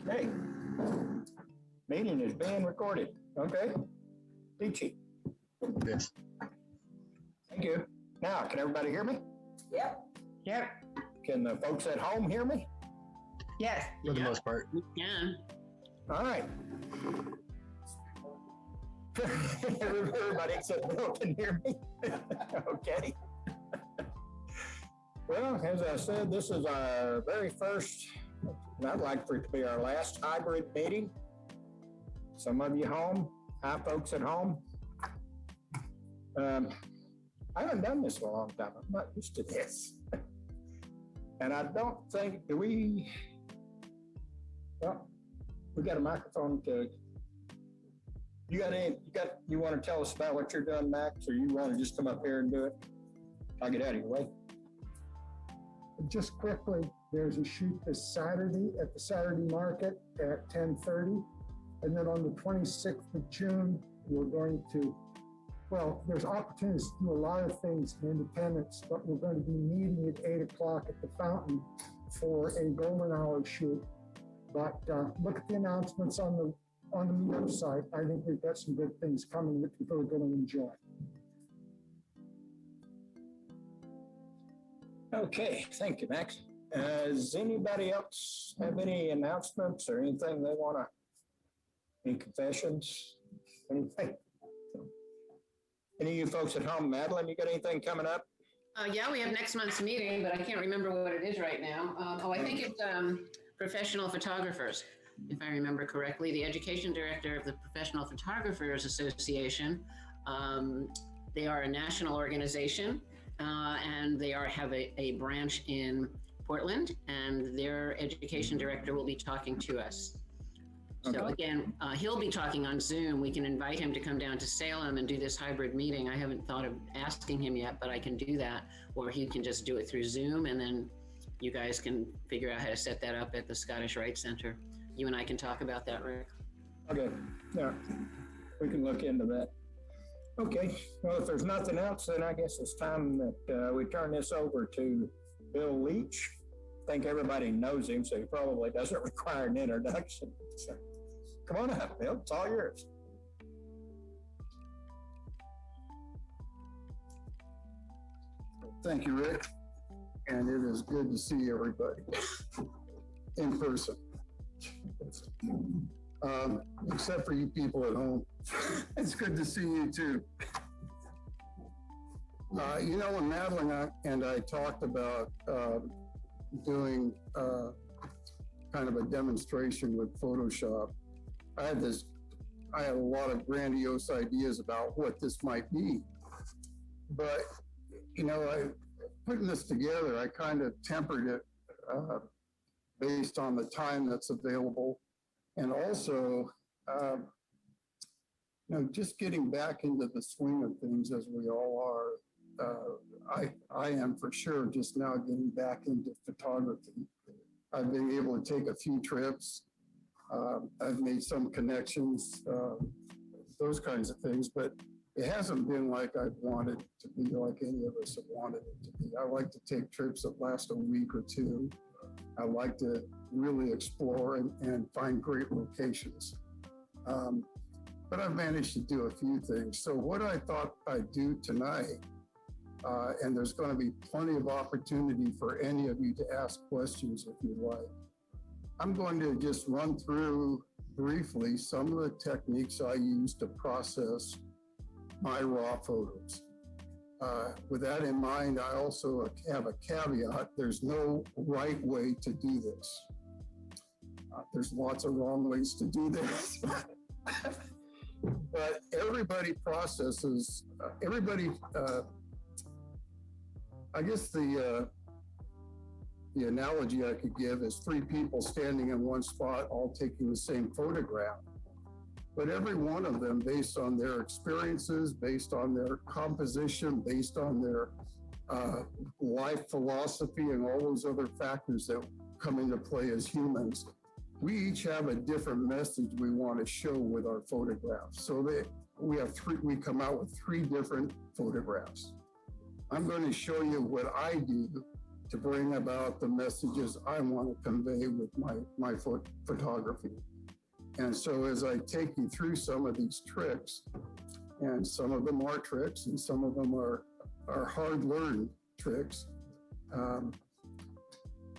Okay. Meeting is being recorded. Okay. Leachy. Yes. Thank you. Now, can everybody hear me? Yep. Yep. Can the folks at home hear me? Yes. For the most part. We can. All right. Everybody except Bill can hear me. Okay. Well, as I said, this is our very first, and I'd like for it to be our last hybrid meeting. Some of you home, hi folks at home. I haven't done this for a long time. I'm not used to this. And I don't think, we got a microphone to, you want to tell us about what you're doing, Max, or you want to just come up here and do it? I'll get out of your way. Just quickly, there's a shoot this Saturday at the Saturday market at 10:30. And then on the 26th of June, we're going to, there's opportunities to do a lot of things in Independence, but we're going to be meeting at 8 o'clock at the fountain for a golden hour shoot. But look at the announcements on the website. I think we've got some good things coming that people are going to enjoy. Okay, thank you, Max. Does anybody else have any announcements or anything they want to, any confessions, anything? Any of you folks at home, Madeline, you got anything coming up? Yeah, we have next month's meeting, but I can't remember what it is right now. I think it's professional photographers, if I remember correctly. The education director of the Professional Photographers Association. They are a national organization, and they have a branch in Portland, and their education director will be talking to us. So Okay. again, he'll be talking on Zoom. We can invite him to come down to Salem and do this hybrid meeting. I haven't thought of asking him yet, but I can do that. Or he can just do it through Zoom, and then you guys can figure out how to set that up at the Scottish Rite Center. You and I can talk about that, Rick. Okay, yeah, we can look into that. Okay, well, if there's nothing else, then I guess it's time that we turn this over to Bill Leach. I think everybody knows him, so he probably doesn't require an introduction. So, come on up, Bill, it's all yours. Thank you, Rick. And it is good to see everybody in person. Except for you people at home. It's good to see you too. When Madeline and I talked about doing kind of a demonstration with Photoshop, I had a lot of grandiose ideas about what this might be. But, putting this together, I kind of tempered it based on the time that's available. And also, just getting back into the swing of things as we all are. I am for sure just now getting back into photography. I've been able to take a few trips. I've made some connections, those kinds of things, but it hasn't been like I've wanted it to be, like any of us have wanted it to be. I like to take trips that last a week or two. I like to really explore and find great locations. But I've managed to do a few things. So what I thought I'd do tonight, and there's going to be plenty of opportunity for any of you to ask questions if you like. I'm going to just run through briefly some of the techniques I use to process my raw photos. With that in mind, I also have a caveat. There's no right way to do this. There's lots of wrong ways to do this. But everybody processes, I guess the analogy I could give is three people standing in one spot, all taking the same photograph. But every one of them, based on their experiences, based on their composition, based on their life philosophy and all those other factors that come into play as humans, we each have a different message we want to show with our photographs. So we come out with three different photographs. I'm going to show you what I do to bring about the messages I want to convey with my photography. And so as I take you through some of these tricks, and some of them are tricks and some of them are hard-learned tricks,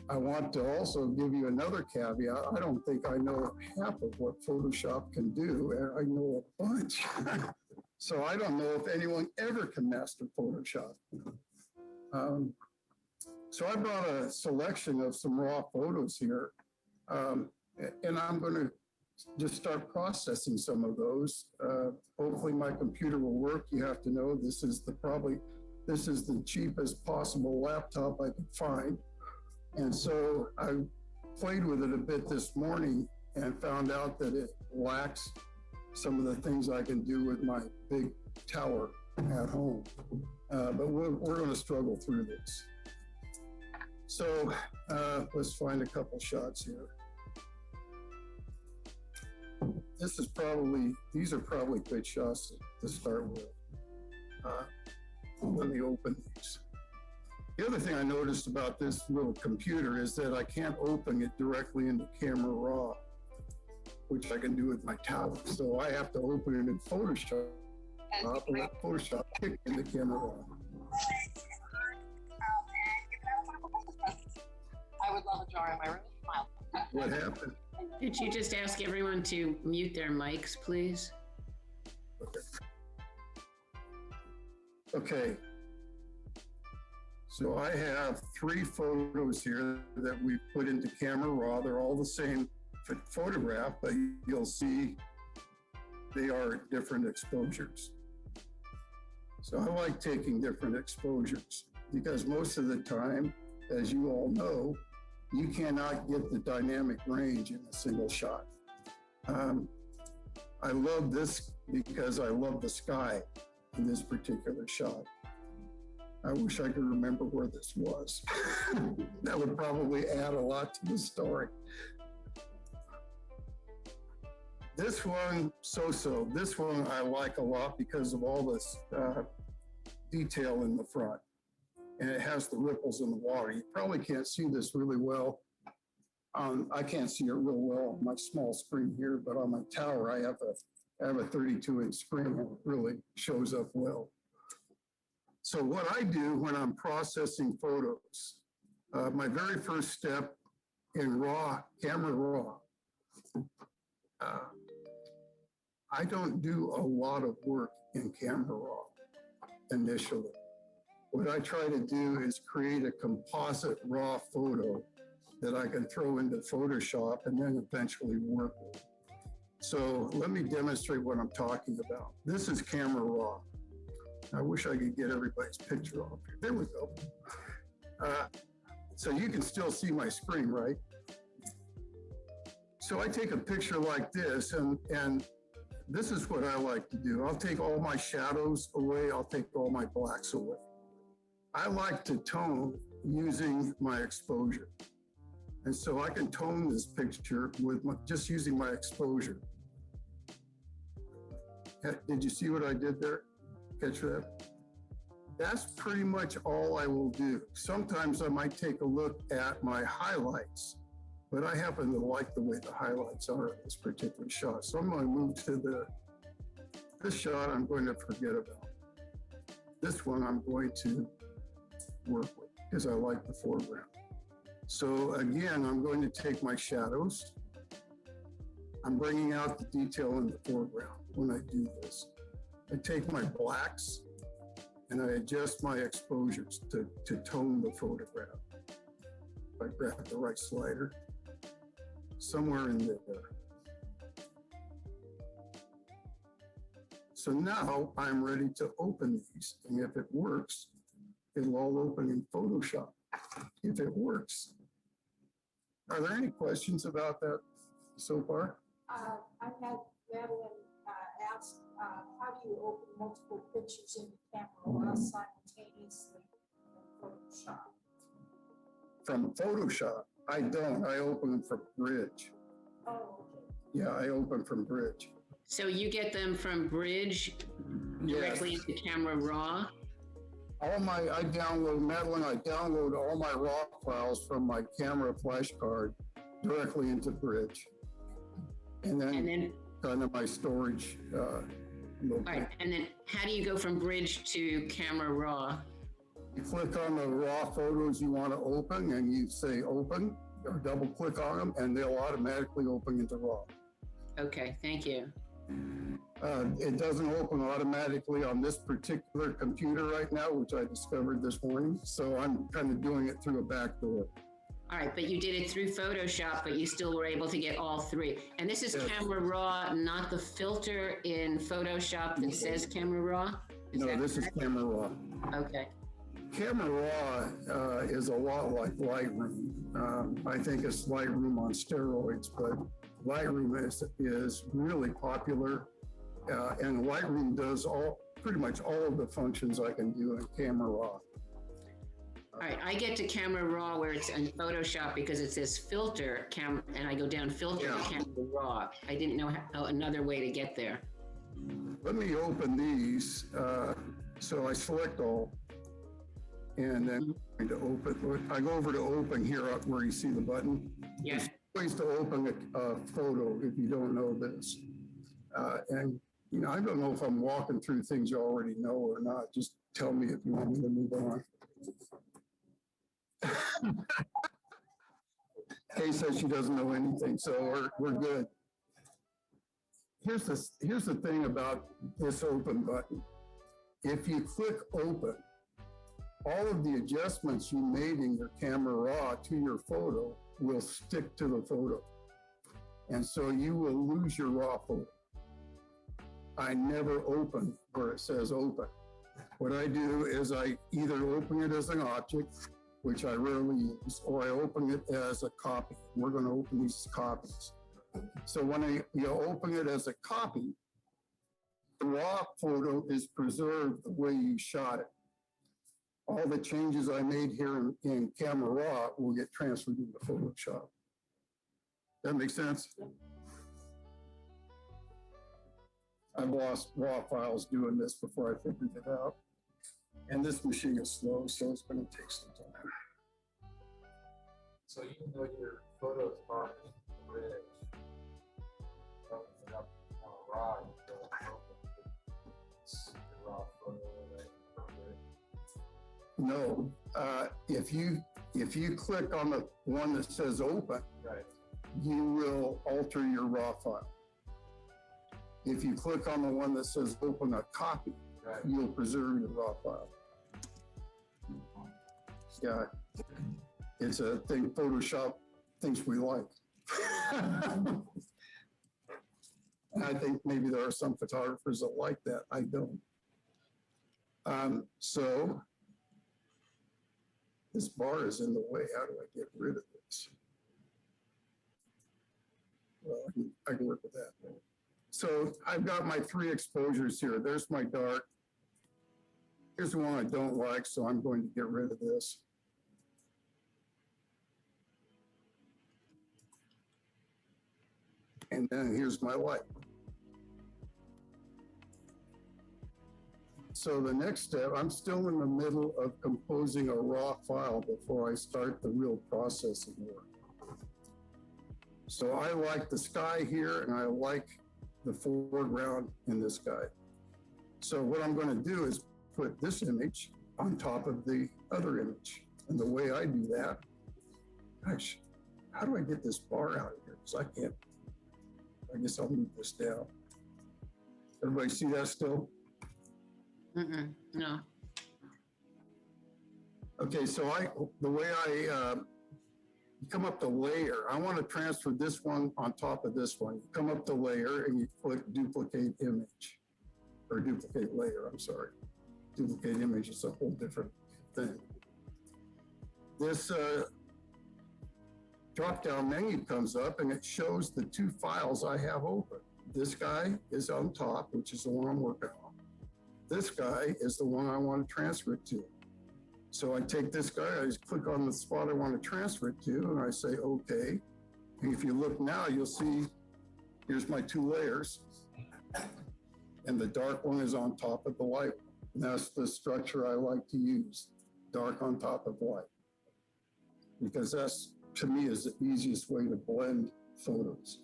I want to also give you another caveat. I don't think I know half of what Photoshop can do, and I know a bunch. So I don't know if anyone ever can master Photoshop. So I brought a selection of some raw photos here, and I'm going to just start processing some of those. Hopefully my computer will work. You have to know this is the cheapest possible laptop I could find. And so I played with it a bit this morning and found out that it lacks some of the things I can do with my big tower at home. But we're going to struggle through this. So let's find a couple shots here. These are probably good shots to start with. Let me open these. The other thing I noticed about this little computer is that I can't open it directly into Camera Raw, which I can do with my tower. So I have to open it in Photoshop, and let Photoshop kick into Camera Raw. I would love a jar in my room. Smile. What happened? Could you just ask everyone to mute their mics, please? Okay. So I have 3 photos here that we put into Camera Raw. They're all the same photograph, but you'll see they are different exposures. So I like taking different exposures because most of the time, as you all know, you cannot get the dynamic range in a single shot. I love this because I love the sky in this particular shot. I wish I could remember where this was. That would probably add a lot to the story. This one, so-so. This one I like a lot because of all this detail in the front. And it has the ripples in the water. You probably can't see this really well. I can't see it real well on my small screen here, but on my tower, I have a 32-inch screen and it really shows up well. So what I do when I'm processing photos, my very first step in Camera Raw, I don't do a lot of work in Camera Raw initially. What I try to do is create a composite raw photo that I can throw into Photoshop and then eventually work with. So let me demonstrate what I'm talking about. This is Camera Raw. I wish I could get everybody's picture off here. There we go. So you can still see my screen, right? So I take a picture like this, and this is what I like to do. I'll take all my shadows away. I'll take all my blacks away. I like to tone using my exposure. And so I can tone this picture with just using my exposure. Did you see what I did there? Catch that? That's pretty much all I will do. Sometimes I might take a look at my highlights, but I happen to like the way the highlights are in this particular shot. So I'm going to move to this shot I'm going to forget about. This one I'm going to work with because I like the foreground. So again, I'm going to take my shadows. I'm bringing out the detail in the foreground when I do this. I take my blacks and I adjust my exposures to tone the photograph. If I grab the right slider, somewhere in there. So now I'm ready to open these. And if it works, it'll all open in Photoshop. If it works. Are there any questions about that so far? I've had Madeline ask, how do you open multiple pictures in the camera simultaneously in Photoshop? From Photoshop, I don't. I open them from Bridge. Oh, okay. Yeah, I open from Bridge. So you get them from Bridge directly into Camera Raw? Madeline, I download all my raw files from my camera flash card directly into Bridge. And then kind of my storage. All right, and then how do you go from Bridge to Camera Raw? You click on the raw photos you want to open and you say open or double click on them and they'll automatically open into raw. Okay, thank you. It doesn't open automatically on this particular computer right now, which I discovered this morning. So I'm kind of doing it through a back door. All right, but you did it through Photoshop, but you still were able to get all three. And this is Yes. Camera Raw, not the filter in Photoshop that says Camera Raw? No, this is Camera Raw. Okay. Camera Raw is a lot like Lightroom. I think it's Lightroom on steroids, but Lightroom is really popular. And Lightroom does pretty much all of the functions I can do in Camera Raw. All right, I get to Camera Raw where it's in Photoshop because it says filter and I go down filter to Camera Raw. I didn't know how another way to get there. Let me open these. So I select all, and then I'm going to open. I go over to open here up where you see the button. Yeah. There's ways to open a photo if you don't know this. And you know, I don't know if I'm walking through things you already know or not. Just tell me if you want me to move on. Kay says she doesn't know anything, so we're good. Here's the thing about this open button. If you click open, all of the adjustments you made in your Camera Raw to your photo will stick to the photo. And so you will lose your raw photo. I never open where it says open. What I do is I either open it as an object, which I rarely use, or I open it as a copy. We're going to open these copies. So when you open it as a copy, the raw photo is preserved the way you shot it. All the changes I made here in Camera Raw will get transferred into Photoshop. That makes sense? I've lost raw files doing this before I figured it out. And this machine is slow, so it's going to take some time. So even though your photos are in Bridge, open up on a raw, you don't open it's the raw photo that you No, if you click on the one that says open, right. you will alter your raw file. If you click on the one that says open a copy, Right. you'll preserve your raw file. Yeah, it's a thing Photoshop thinks we like. I think maybe there are some photographers that like that. I don't. So this bar is in the way. How do I get rid of this? Well, I can work with that. So I've got my three exposures here. There's my dark. Here's the one I don't like, so I'm going to get rid of this. And then here's my light. So the next step, I'm still in the middle of composing a raw file before I start the real processing work. So I like the sky here, and I like the foreground in the sky. So what I'm going to do is put this image on top of the other image. And the way I do that, gosh, how do I get this bar out of here? Because I can't, I guess I'll move this down. Everybody see that still? No. Okay, so the way I come up to layer, I want to transfer this one on top of this one. You come up to layer and you click duplicate image, or duplicate layer, I'm sorry. Duplicate image is a whole different thing. This drop-down menu comes up and it shows the two files I have open. This guy is on top, which is the one I'm working on. This guy is the one I want to transfer it to. So I take this guy, I just click on the spot I want to transfer it to, and I say, okay. And if you look now, you'll see, here's my two layers. And the dark one is on top of the light one. And that's the structure I like to use, dark on top of white. Because that's, to me, is the easiest way to blend photos.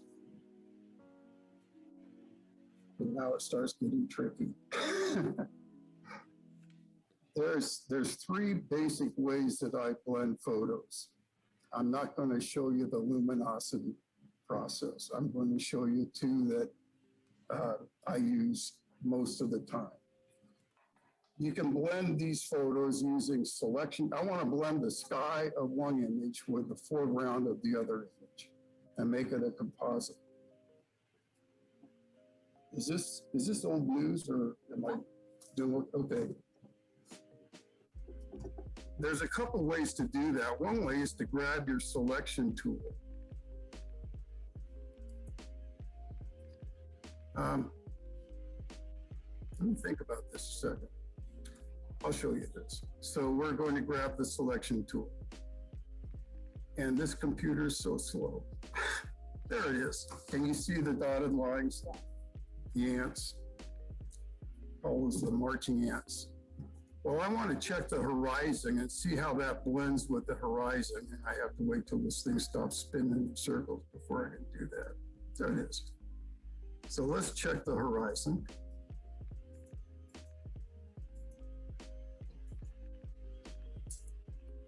And now it starts getting tricky. There's three basic ways that I blend photos. I'm not going to show you the luminosity process. I'm going to show you two that I use most of the time. You can blend these photos using selection. I want to blend the sky of one image with the foreground of the other image and make it a composite. Is this old news or am I doing okay? There's a couple ways to do that. One way is to grab your selection tool. Let me think about this a second. I'll show you this. So we're going to grab the selection tool. And this computer is so slow. There it is. Can you see the dotted lines? The ants. All those the marching ants. Well, I want to check the horizon and see how that blends with the horizon. And I have to wait till this thing stops spinning in circles before I can do that. There it is. So let's check the horizon.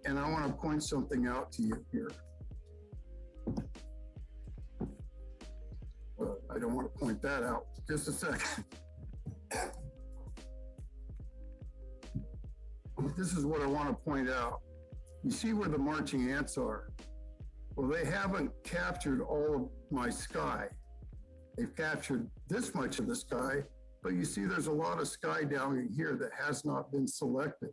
And I want to point something out to you here. Well, I don't want to point that out. Just a second. This is what I want to point out. You see where the marching ants are? Well, they haven't captured all of my sky. They've captured this much of the sky, but you see there's a lot of sky down in here that has not been selected.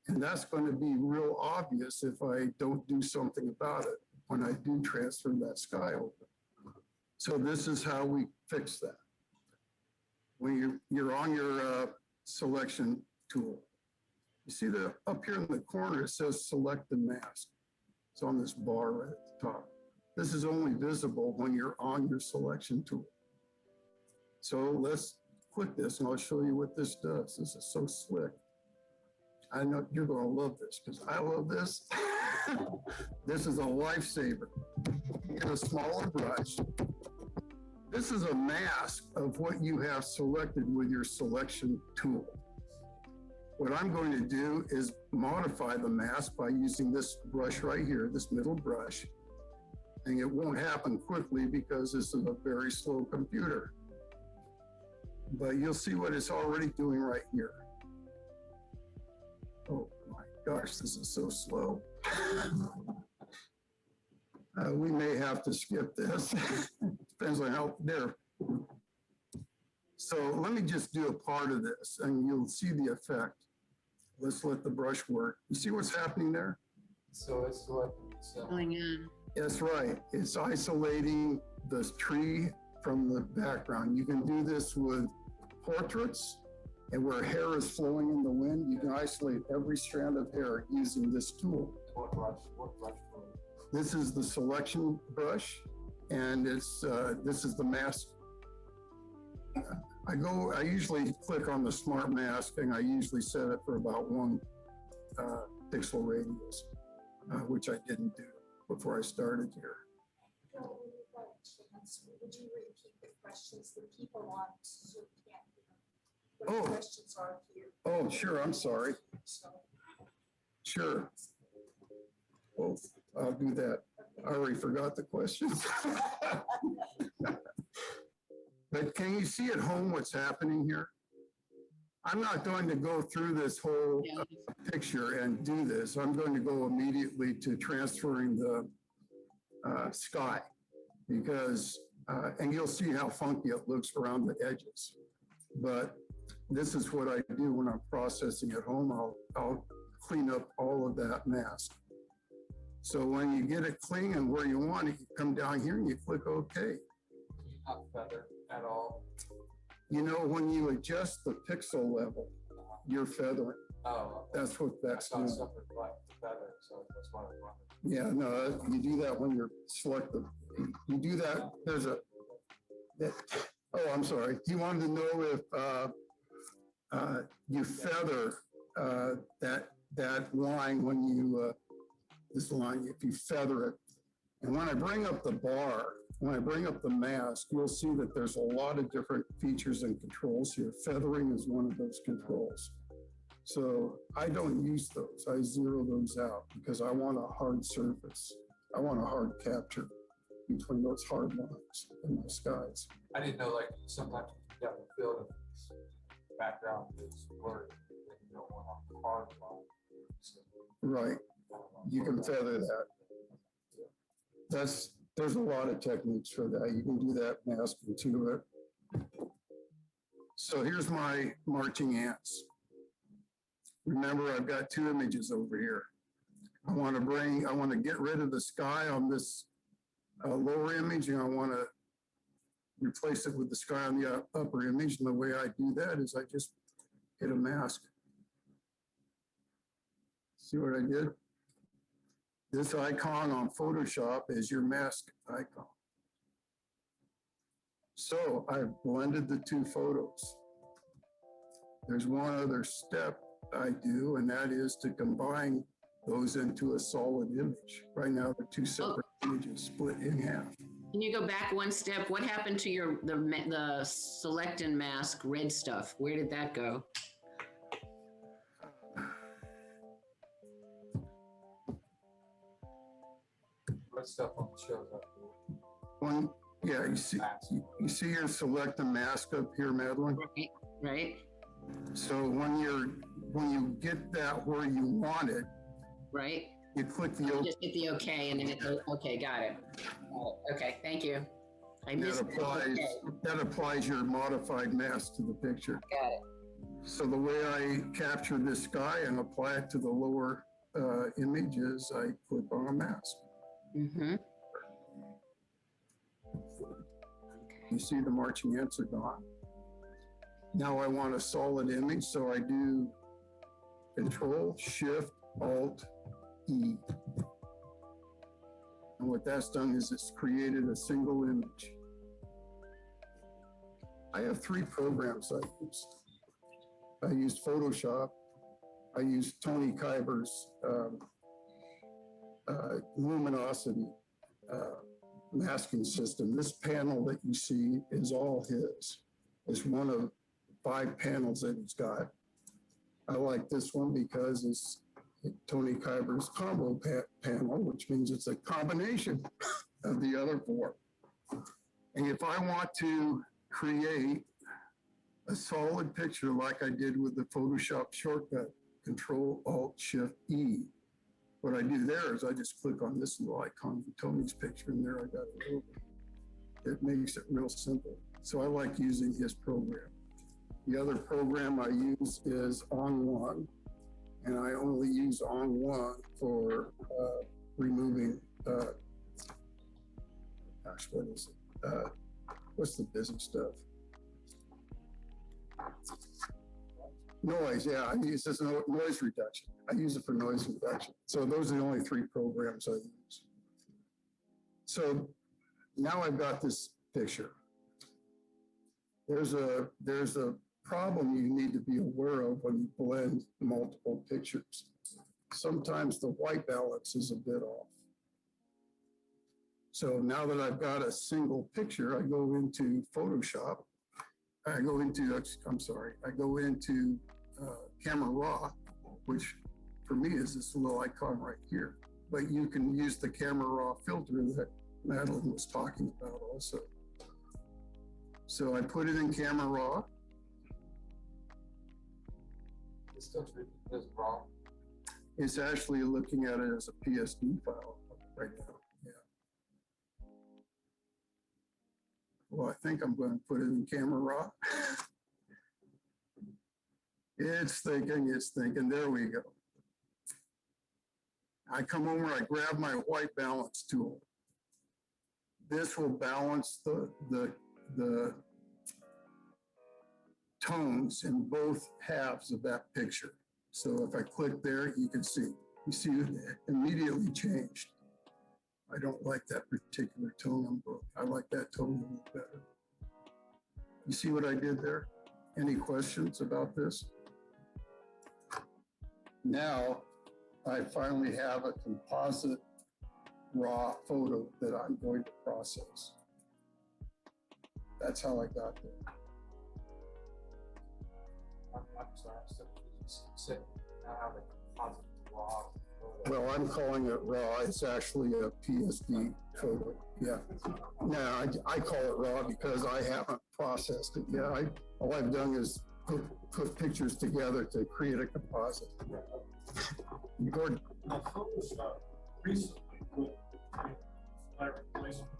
And that's going to be real obvious if I don't do something about it when I do transfer that sky over. So this is how we fix that. When you're on your selection tool, you see that up here in the corner, it says select the mask. It's on this bar right at the top. This is only visible when you're on your selection tool. So let's click this and I'll show you what this does. This is so slick. I know you're going to love this because I love this. This is a lifesaver. Get a smaller brush. This is a mask of what you have selected with your selection tool. What I'm going to do is modify the mask by using this brush right here, this middle brush. And it won't happen quickly because this is a very slow computer. But you'll see what it's already doing right here. Oh my gosh, this is so slow. We may have to skip this. Depends on how, there. So let me just do a part of this and you'll see the effect. Let's let the brush work. You see what's happening there? So it's what, Going in. That's right. It's isolating the tree from the background. You can do this with portraits and where hair is flowing in the wind, you can isolate every strand of hair using this tool. what brush? This is the selection brush and it's this is the mask. I usually click on the smart mask and I usually set it for about 1 pixel radius, which I didn't do before I started here. Bill, when you got a chance, would you repeat the questions that people on Zoom can't hear? What the questions are here? Oh, sure. I'm sorry. So, Sure. Well, I'll do that. I already forgot the questions. But can you see at home what's happening here? I'm not going to go through this whole picture and do this. I'm going to go immediately to transferring the sky because, and you'll see how funky it looks around the edges. But this is what I do when I'm processing at home. I'll clean up all of that mask. So when you get it clean and where you want it, you come down here and you click OK. Not feather at all. You know, when you adjust the pixel level, you're feathering. Oh, That's what that's not doing. separate like feather, so that's why I wondered. Yeah, no, you do that when you're selected. You do that, there's a, oh, I'm sorry. He wanted to know you feather that line when you, this line, if you feather it. And when I bring up the bar, when I bring up the mask, you'll see that there's a lot of different features and controls here. Feathering is one of those controls. So I don't use those. I zero those out because I want a hard surface. I want a hard capture between those hard lines in my skies. I didn't know, like, sometimes you have the field of background is blurry, and you don't want a hard line. So, Right. You can feather that. There's a lot of techniques for that. You can do that masking to it. So here's my marching ants. Remember, I've got two images over here. I want to get rid of the sky on this lower image, and I want to replace it with the sky on the upper image. And the way I do that is I just hit a mask. See what I did? This icon on Photoshop is your mask icon. So I've blended the two photos. There's one other step I do, and that is to combine those into a solid image. Right now, they're two separate images split in half. Can you go back one step? What happened to the select and mask red stuff? Where did that go? red stuff on the shows up. One, yeah, you see your select and mask up here, Madeline? Right, right, So when you get that where you want it, right. you click the OK. Just hit the OK and then it goes, okay, got it. Okay, thank you. I missed it. Okay. That applies your modified mask to the picture. Got it. So the way I capture this sky and apply it to the lower images, I click on a mask. Mm-hmm. You see the marching ants are gone. Now I want a solid image, so I do Control, Shift, Alt, E. And what that's done is it's created a single image. I have 3 programs I use. I used Photoshop. I used Tony Kyber's luminosity masking system. This panel that you see is all his. It's one of 5 panels that he's got. I like this one because it's Tony Kyber's combo panel, which means it's a combination of the other 4. And if I want to create a solid picture like I did with the Photoshop shortcut, Control, Alt, Shift, E, what I do there is I just click on this little icon of Tony's picture, and there I got it over. It makes it real simple. So I like using his program. The other program I use is On1, and I only use On1 for removing, gosh, what is it? What's the busy stuff? Noise, yeah, I use this noise reduction. I use it for noise reduction. So those are the only 3 programs I use. So now I've got this picture. There's a problem you need to be aware of when you blend multiple pictures. Sometimes the white balance is a bit off. So now that I've got a single picture, I go into Photoshop. I go into Camera Raw, which for me is this little icon right here. But you can use the Camera Raw filter that Madeline was talking about also. So I put it in Camera Raw. It's still treated as raw. It's actually looking at it as a PSD file right now. Yeah. Well, I think I'm going to put it in Camera Raw. It's thinking, there we go. I come over, I grab my white balance tool. This will balance the tones in both halves of that picture. So if I click there, you see it immediately changed. I don't like that particular tone. I like that tone a little better. You see what I did there? Any questions about this? Now, I finally have a composite raw photo that I'm going to process. That's how I got there. I'm sorry, so you said now have a composite raw. Well, I'm calling it raw. It's actually a PSD photo. Yeah. No, I call it raw because I haven't processed it. Yeah, all I've done is put pictures together to create a composite. Gordon. Now, Photoshop recently put sky replacement.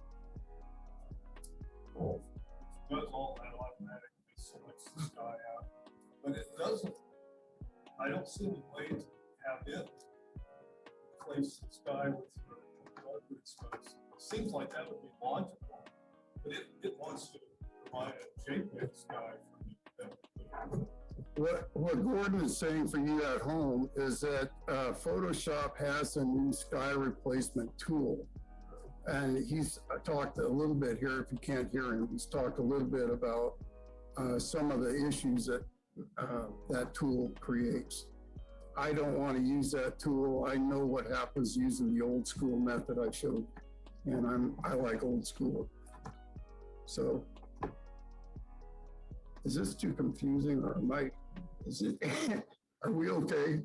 It does all that automatically, selects the sky out, but it doesn't. I don't see any way to have it replace the sky with your space. It seems like that would be logical, but it wants to provide a JPEG sky for you. What Gordon is saying for you at home is that Photoshop has a new sky replacement tool. And he's talked a little bit here, if you can't hear him, he's talked a little bit about some of the issues that that tool creates. I don't want to use that tool. I know what happens using the old school method I showed, and I like old school. So, is this too confusing, or is it, are we okay?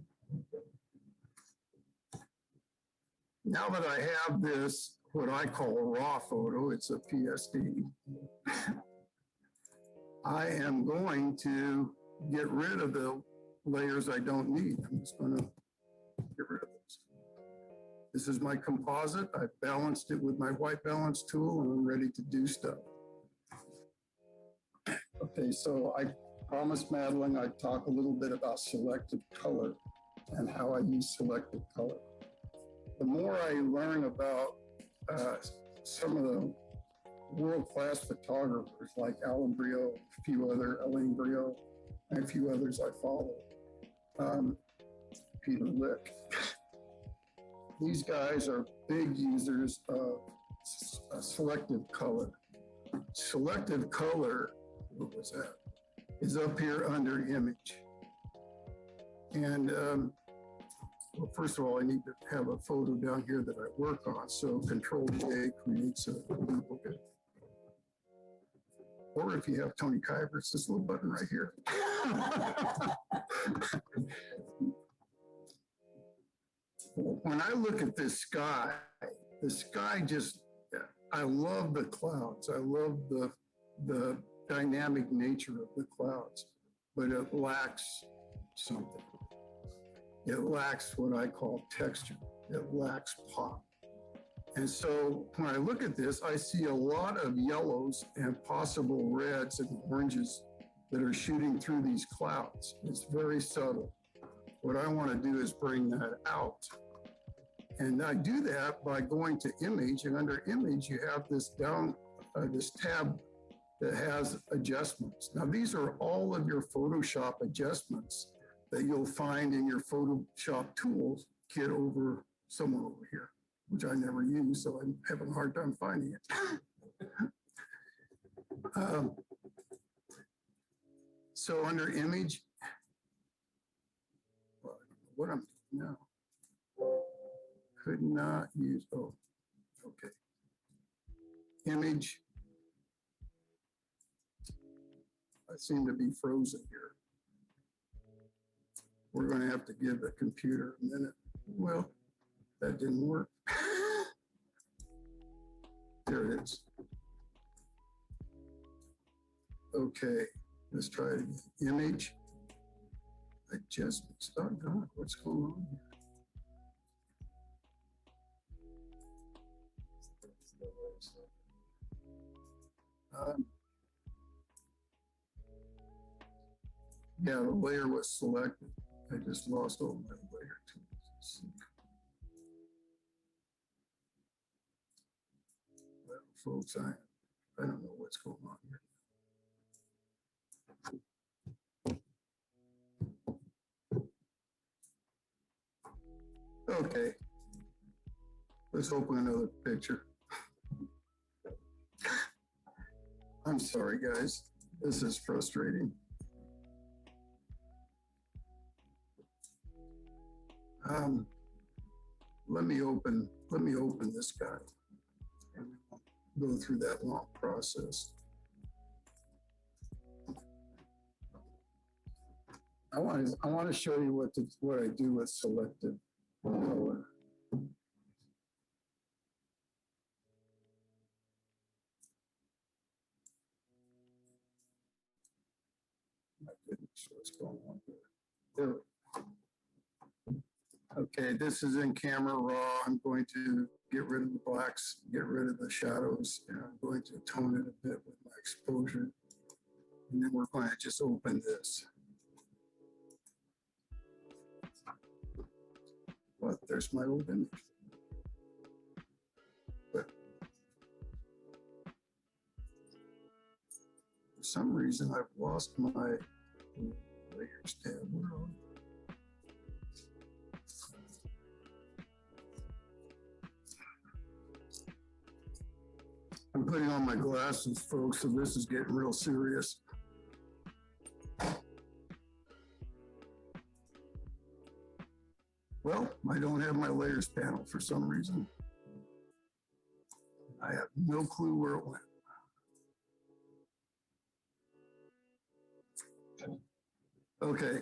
Now that I have this, what I call a raw photo, it's a PSD, I am going to get rid of the layers I don't need. I'm just going to get rid of this. This is my composite. I've balanced it with my white balance tool, and I'm ready to do stuff. Okay, so I promised Madeline I'd talk a little bit about selective color and how I use selective color. The more I learn about some of the world-class photographers like Alain Briot, and a few others I follow, Peter Lick. These guys are big users of selective color. Selective color, what was that? Is up here under image. And well, first of all, I need to have a photo down here that I work on. So Control J creates a duplicate. Or if you have Tony Kuiper, it's this little button right here. When I look at this sky, the sky just, I love the clouds. I love the dynamic nature of the clouds, but it lacks something. It lacks what I call texture. It lacks pop. And so when I look at this, I see a lot of yellows and possible reds and oranges that are shooting through these clouds. It's very subtle. What I want to do is bring that out. And I do that by going to image, and under image, you have this this tab that has adjustments. Now, these are all of your Photoshop adjustments that you'll find in your Photoshop tools kit over somewhere over here, which I never use, so I'm having a hard time finding it. So under image, well, I don't know what I'm doing now. Could not use, oh, okay. Image. I seem to be frozen here. We're going to have to give the computer a minute. Well, that didn't work. There it is. Okay, let's try it again. Image. Adjustments. Oh God, what's going on here? Yeah, the layer was selected. I just lost all my layer tools. Well, folks, I don't know what's going on here. Okay, let's open another picture. I'm sorry, guys. This is frustrating. Let me open this guy and go through that long process. I want to show you what I do with selective color. My goodness, what's going on here? There. Okay, this is in camera raw. I'm going to get rid of the blacks, get rid of the shadows, and I'm going to tone it a bit with my exposure. And then we're going to just open this. But there's my old image. But for some reason, I've lost my layers tab. Where are we? I'm putting on my glasses, folks, so this is getting real serious. Well, I don't have my layers panel for some reason. I have no clue where it went. Okay,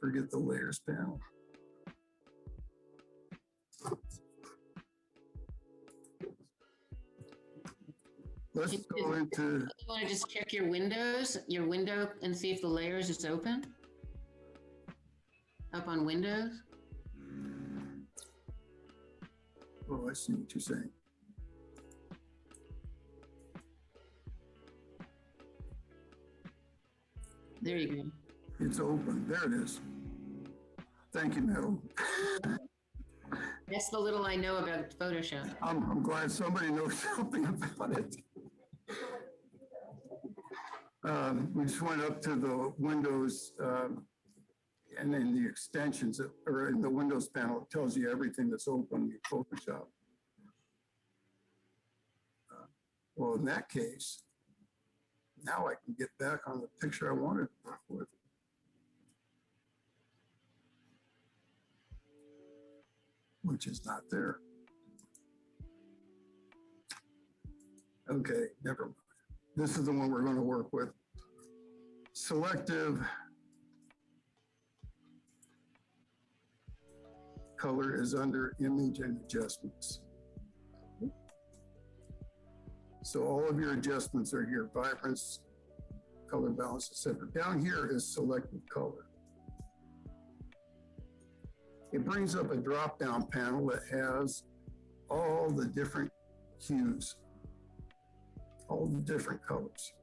forget the layers panel. Let's go into. You want to just check your window, and see if the layers is open? Up on Windows? Oh, I see what you're saying. There you go. It's open. There it is. Thank you, Metal. That's the little I know about Photoshop. I'm glad somebody knows something about it. We just went up to the Windows and then the extensions, or in the Windows panel, it tells you everything that's open in Photoshop. Well, in that case, now I can get back on the picture I wanted to work with. Which is not there. Okay, never mind. This is the one we're going to work with. Selective color is under image and adjustments. So all of your adjustments are here: vibrance, color balance, etc. Down here is selective color. It brings up a drop-down panel that has all the different hues, all the different colors.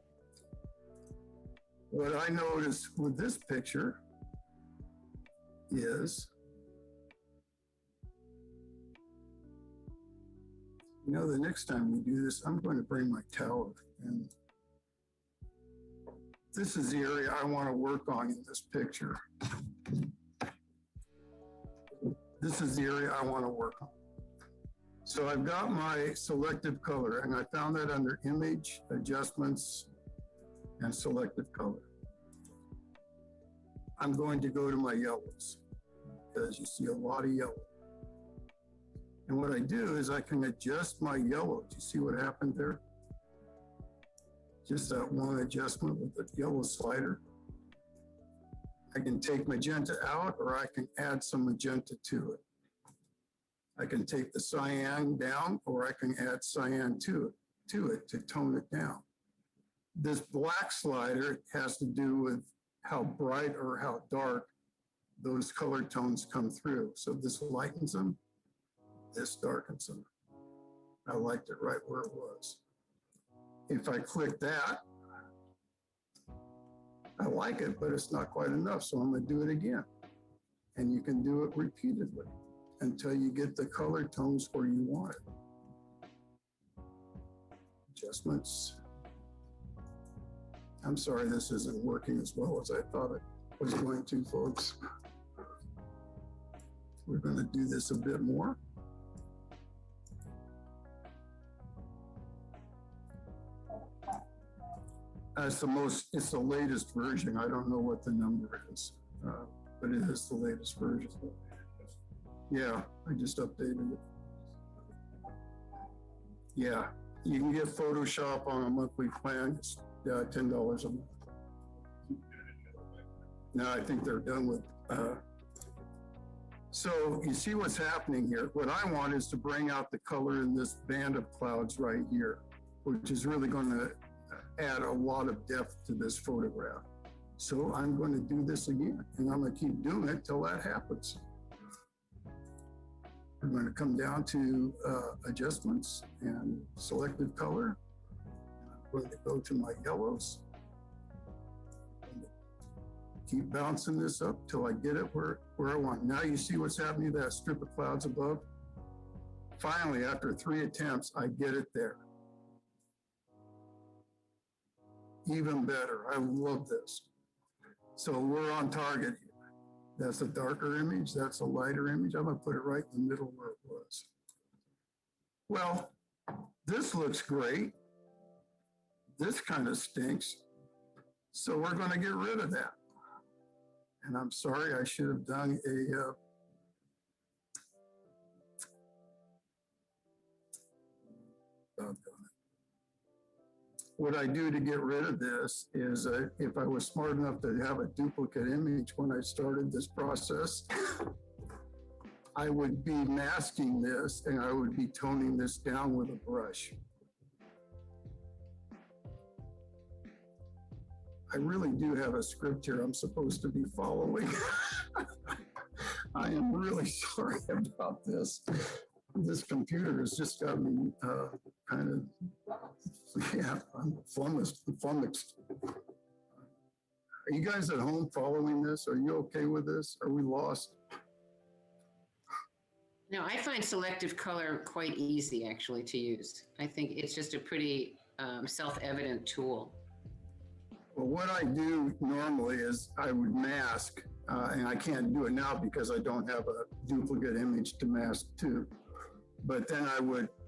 What I noticed with this picture is, you know, the next time we do this, I'm going to bring my tower, and this is the area I want to work on in this picture. This is the area I want to work on. So I've got my selective color, and I found that under image, adjustments, and selective color. I'm going to go to my yellows, because you see a lot of yellow. And what I do is I can adjust my yellow. Do you see what happened there? Just that one adjustment with the yellow slider. I can take magenta out, or I can add some magenta to it. I can take the cyan down, or I can add cyan to it to tone it down. This black slider has to do with how bright or how dark those color tones come through. So this lightens them, this darkens them. I liked it right where it was. If I click that, I like it, but it's not quite enough, so I'm going to do it again. And you can do it repeatedly until you get the color tones where you want it. Adjustments. I'm sorry this isn't working as well as I thought it was going to, folks. We're going to do this a bit more. It's the latest version. I don't know what the number is, but it is the latest version. Yeah, I just updated it. Yeah, you can get Photoshop on a monthly plan. It's $10 a month. No, I think they're done with. So you see what's happening here. What I want is to bring out the color in this band of clouds right here, which is really going to add a lot of depth to this photograph. So I'm going to do this again, and I'm going to keep doing it till that happens. I'm going to come down to adjustments and selected color. I'm going to go to my yellows. Keep bouncing this up till I get it where I want. Now you see what's happening to that strip of clouds above? Finally, after 3 attempts, I get it there. Even better. I love this. So we're on target here. That's a darker image. That's a lighter image. I'm going to put it right in the middle where it was. Well, this looks great. This kind of stinks. So we're going to get rid of that. And I'm sorry, I should have done a what I do to get rid of this is if I was smart enough to have a duplicate image when I started this process, I would be masking this and I would be toning this down with a brush. I really do have a script here I'm supposed to be following. I am really sorry about this. This computer has just got me kind of, yeah, I'm flummoxed. Are you guys at home following this? Are you okay with this? Are we lost? No, I find selective color quite easy actually to use. I think it's just a pretty self-evident tool. Well, what I do normally is I would mask, and I can't do it now because I don't have a duplicate image to mask to. But then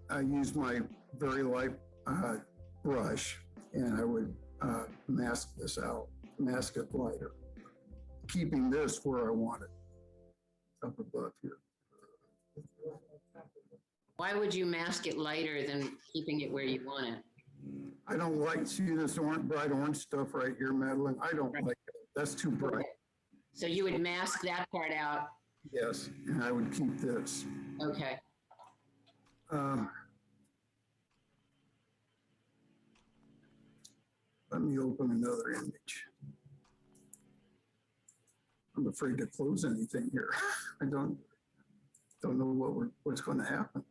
I use my very light brush, and I would mask this out, mask it lighter, keeping this where I want it, up above here. Why would you mask it lighter than keeping it where you want it? I don't like, see this bright orange stuff right here, Madeline? I don't like it. That's too bright. So you would mask that part out? Yes, and I would keep this. Okay. Let me open another image. I'm afraid to close anything here. I don't know what's going to happen.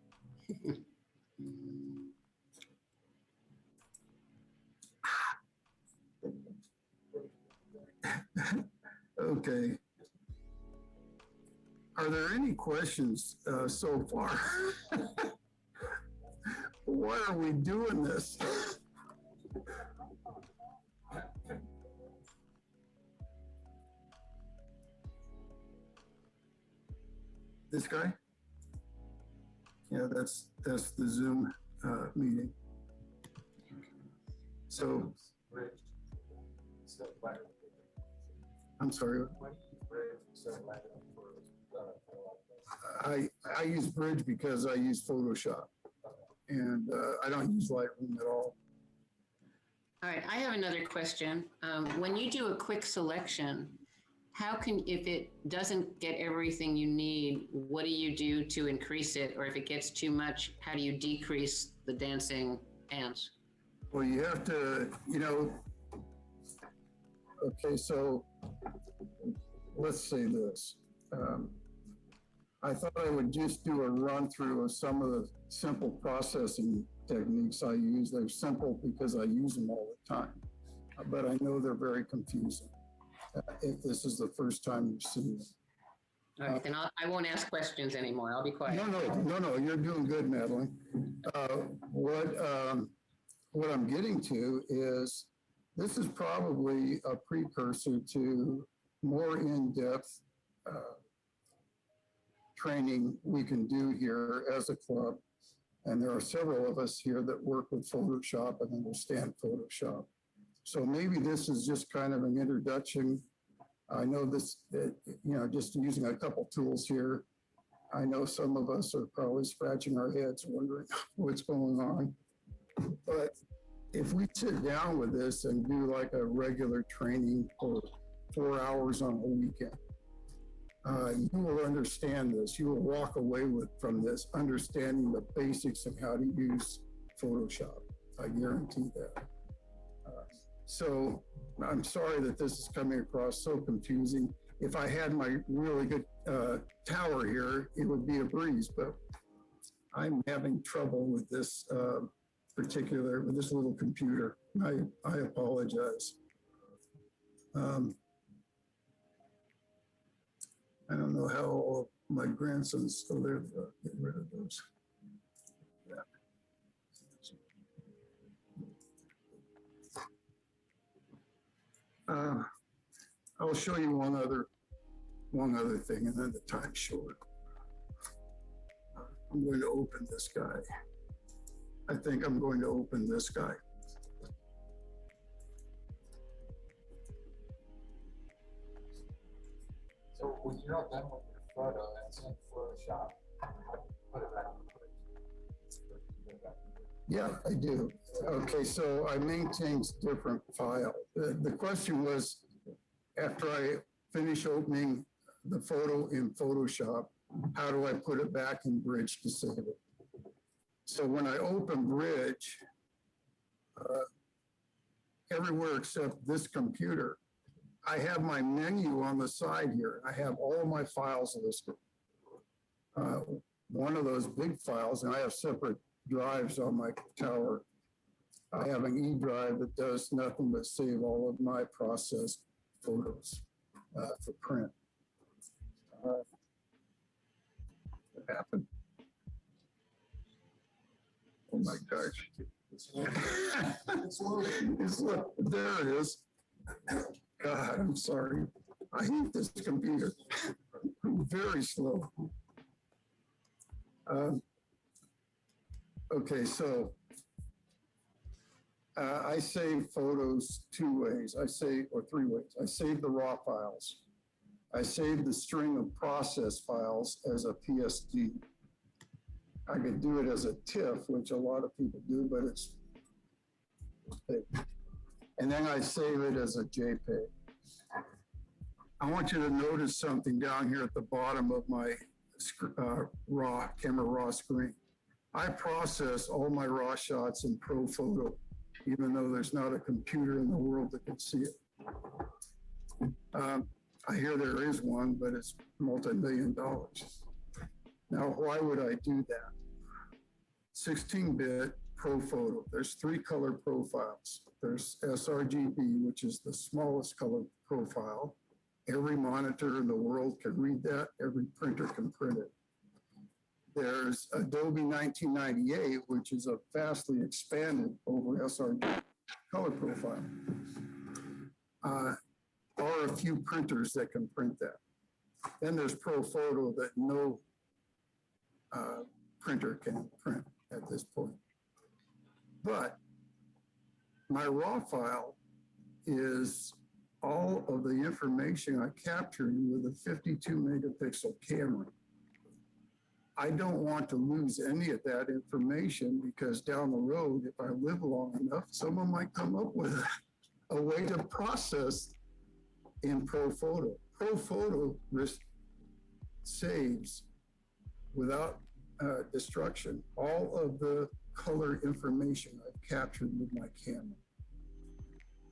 Okay. Are there any questions so far? Why are we doing this? This guy? Yeah, that's the Zoom meeting. So, I'm sorry. I use Bridge because I use Photoshop, and I don't use Lightroom at all. All right, I have another question. When you do a quick selection, how can, if it doesn't get everything you need, what do you do to increase it? Or if it gets too much, how do you decrease the dancing ants? Well, you have to, okay, so let's say this. I thought I would just do a run through of some of the simple processing techniques I use. They're simple because I use them all the time, but I know they're very confusing if this is the first time you've seen them. All right, then I won't ask questions anymore. I'll be quiet. No, you're doing good, Madeline. What I'm getting to is this is probably a precursor to more in-depth training we can do here as a club. And there are several of us here that work with Photoshop and understand Photoshop. So maybe this is just kind of an introduction. I know this, just using a couple tools here, I know some of us are probably scratching our heads wondering what's going on. But if we sit down with this and do like a regular training for 4 hours on a weekend, you will understand this. You will walk away from this understanding the basics of how to use Photoshop. I guarantee that. So I'm sorry that this is coming across so confusing. If I had my really good tower here, it would be a breeze, but I'm having trouble with this with this little computer. I apologize. I don't know how all of my grandsons still there. Get rid of those. Yeah. I'll show you one other thing, and then the time's short. I'm going to open this guy. I think I'm going to open this guy. So when you're not done with your photo and it's in Photoshop, put it back. Yeah, I do. Okay, so I maintain different file. The question was, after I finish opening the photo in Photoshop, how do I put it back in Bridge to save it? So when I open Bridge, everywhere except this computer, I have my menu on the side here. I have all my files listed. One of those big files, and I have separate drives on my tower. I have an E drive that does nothing but save all of my processed photos for print. What happened? Oh my gosh. There it is. God, I'm sorry. I hate this computer. Very slow. Okay, so I save photos 2 ways. Or 3 ways. I save the raw files. I save the string of process files as a PSD. I could do it as a TIFF, which a lot of people do, but it's big. And then I save it as a JPEG. I want you to notice something down here at the bottom of my camera raw screen. I process all my raw shots in Pro Photo, even though there's not a computer in the world that can see it. I hear there is one, but it's multi-million dollars. Now, why would I do that? 16-bit Pro Photo. There's 3 color profiles. There's sRGB, which is the smallest color profile. Every monitor in the world can read that. Every printer can print it. There's Adobe 1998, which is a vastly expanded over sRGB color profile. Are a few printers that can print that. Then there's Pro Photo that no printer can print at this point. But my raw file is all of the information I captured with a 52 megapixel camera. I don't want to lose any of that information because down the road, if I live long enough, someone might come up with a way to process in Pro Photo. Pro Photo saves without destruction all of the color information I've captured with my camera.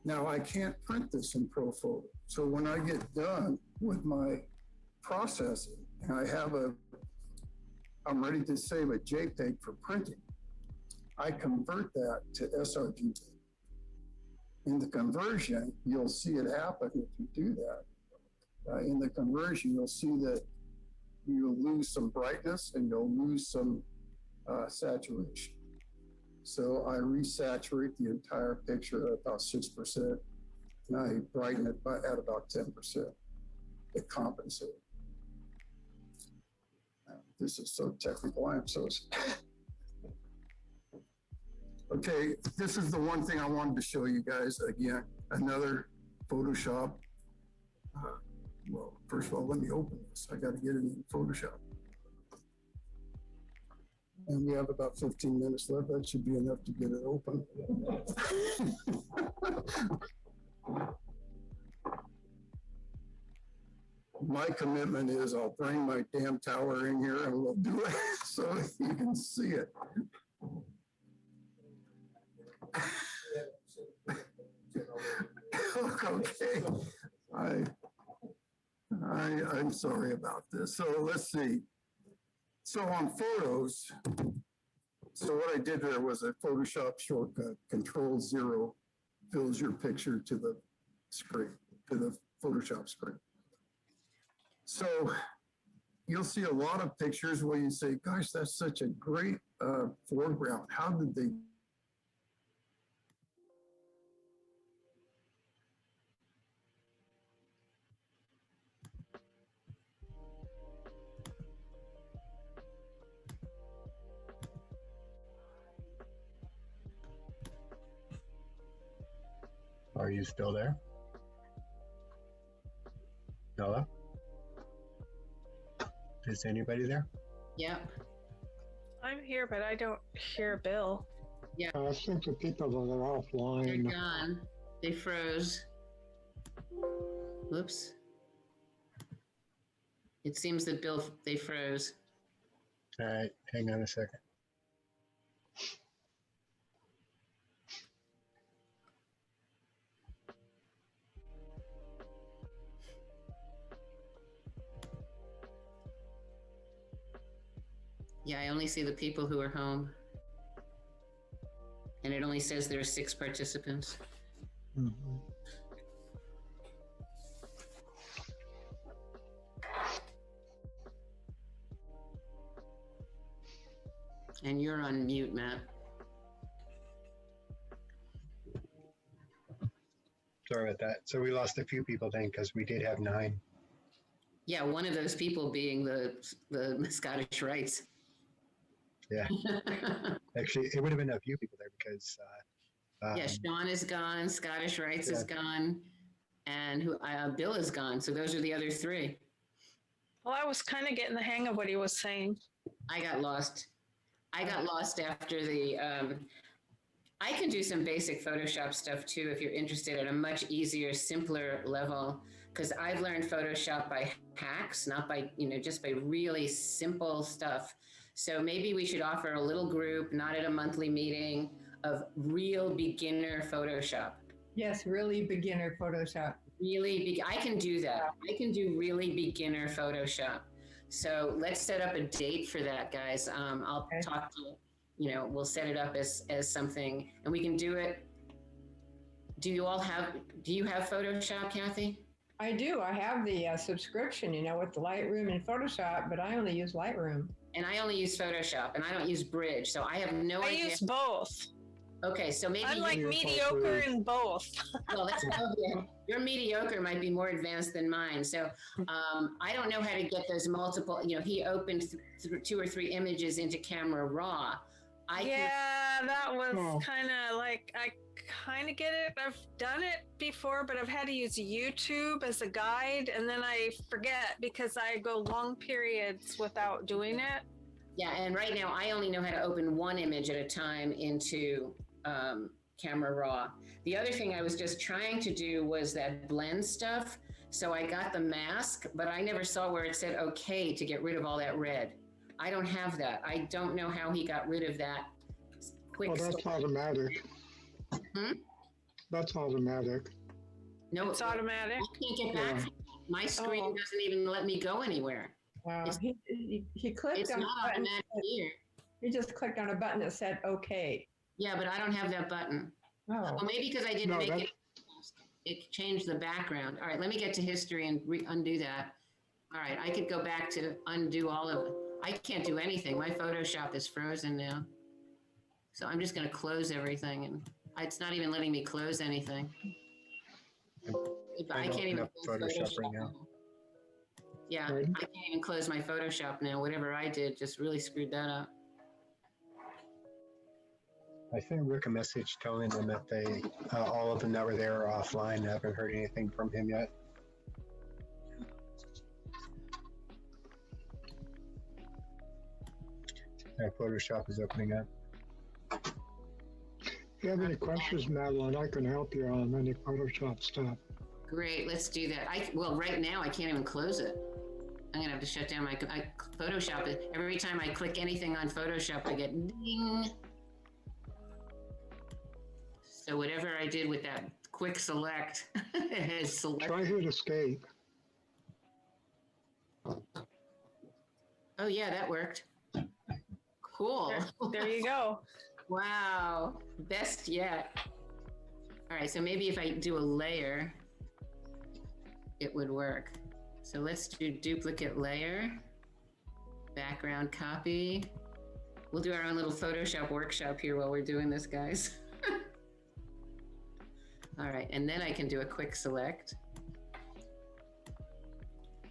Now I can't print this in Pro Photo. So when I get done with my processing and I'm ready to save a JPEG for printing, I convert that to sRGB. In the conversion, you'll see it happen if you do that. In the conversion, you'll see that you'll lose some brightness and you'll lose some saturation. So I resaturate the entire picture at about 6%, and I brighten it at about 10% to compensate. This is so technical, I am so. Okay, this is the one thing I wanted to show you guys again, another Photoshop. Well, first of all, let me open this. I got to get it in Photoshop. And we have about 15 minutes left. That should be enough to get it open. My commitment is I'll bring my damn tower in here and we'll do it so you can see it. Okay. I'm sorry about this. So let's see. So on photos, so what I did there was a Photoshop shortcut, Control-0 fills your picture to the screen, to the Photoshop screen. So you'll see a lot of pictures where you say, gosh, that's such a great foreground. How did they? Are you still there? Hello? Is anybody there? Yep. I'm here, but I don't hear Bill. I think the people that are They're offline, gone. They froze. Whoops. It seems that they froze. All right, hang on a second. Yeah, I only see the people who are home. And it only says there are 6 participants. Mhm. And you're on mute, Matt. Sorry about that. So we lost a few people then because we did have 9. Yeah, one of those people being the Scottish Rites. Yeah. Actually, it would have been a few people there because Yeah, Sean is gone, Scottish Rites is gone, and Bill is gone. So those are the other 3. Well, I was kind of getting the hang of what he was saying. I got lost. After the. I can do some basic Photoshop stuff too if you're interested at a much easier, simpler level. Because I've learned Photoshop by hacks, not by just by really simple stuff. So maybe we should offer a little group, not at a monthly meeting, of real beginner Photoshop. Yes, really beginner Photoshop. I can do that. I can do really beginner Photoshop. So let's set up a date for that, guys. I'll talk to, we'll set it up as something, and we can do it. Do you have Photoshop, Kathy? I do. I have the subscription, with the Lightroom and Photoshop, but I only use Lightroom. And I only use Photoshop, and I don't use Bridge, so I have no idea. I use both. Okay, so maybe I'm like mediocre in both. Well, your mediocre might be more advanced than mine. So I don't know how to get those multiple. He opened 2 or 3 images into Camera Raw. That was kind of like I kind of get it. I've done it before, but I've had to use YouTube as a guide, and then I forget because I go long periods without doing it. Yeah, and right now I only know how to open 1 image at a time into Camera Raw. The other thing I was just trying to do was that blend stuff. So I got the mask, but I never saw where it said okay to get rid of all that red. I don't have that. I don't know how he got rid of that quick. Oh, that's automatic. That's automatic. No, it's automatic. I can't get back. Yeah. My screen doesn't even let me go anywhere. Wow. He clicked it's on not a button. Automatic here. He just clicked on a button that said okay. Yeah, but I don't have that button. Oh. Well, maybe because I didn't make it changed the background. All right, let me get to history and undo that. All right, I could go back to undo all of it. I can't do anything. My Photoshop is frozen now. So I'm just going to close everything, and it's not even letting me close anything. I can't even close Photoshop right now. Yeah, I can't even close my Photoshop now. Whatever I did just really screwed that up. I sent Rick a message telling them that they, all of them that were there are offline. I haven't heard anything from him yet. Yeah, Photoshop is opening up. If you have any questions, Madeline, I can help you on any Photoshop stuff. Great, let's do that. Well, right now I can't even close it. I'm gonna have to shut down my Photoshop. Every time I click anything on Photoshop, I get ding. So whatever I did with that quick select has selected. Try hit escape. Oh yeah, that worked. Cool. There you go. Wow, best yet. All right, so maybe if I do a layer, it would work. So let's do duplicate layer, background copy. We'll do our own little Photoshop workshop here while we're doing this, guys. All right, and then I can do a quick select.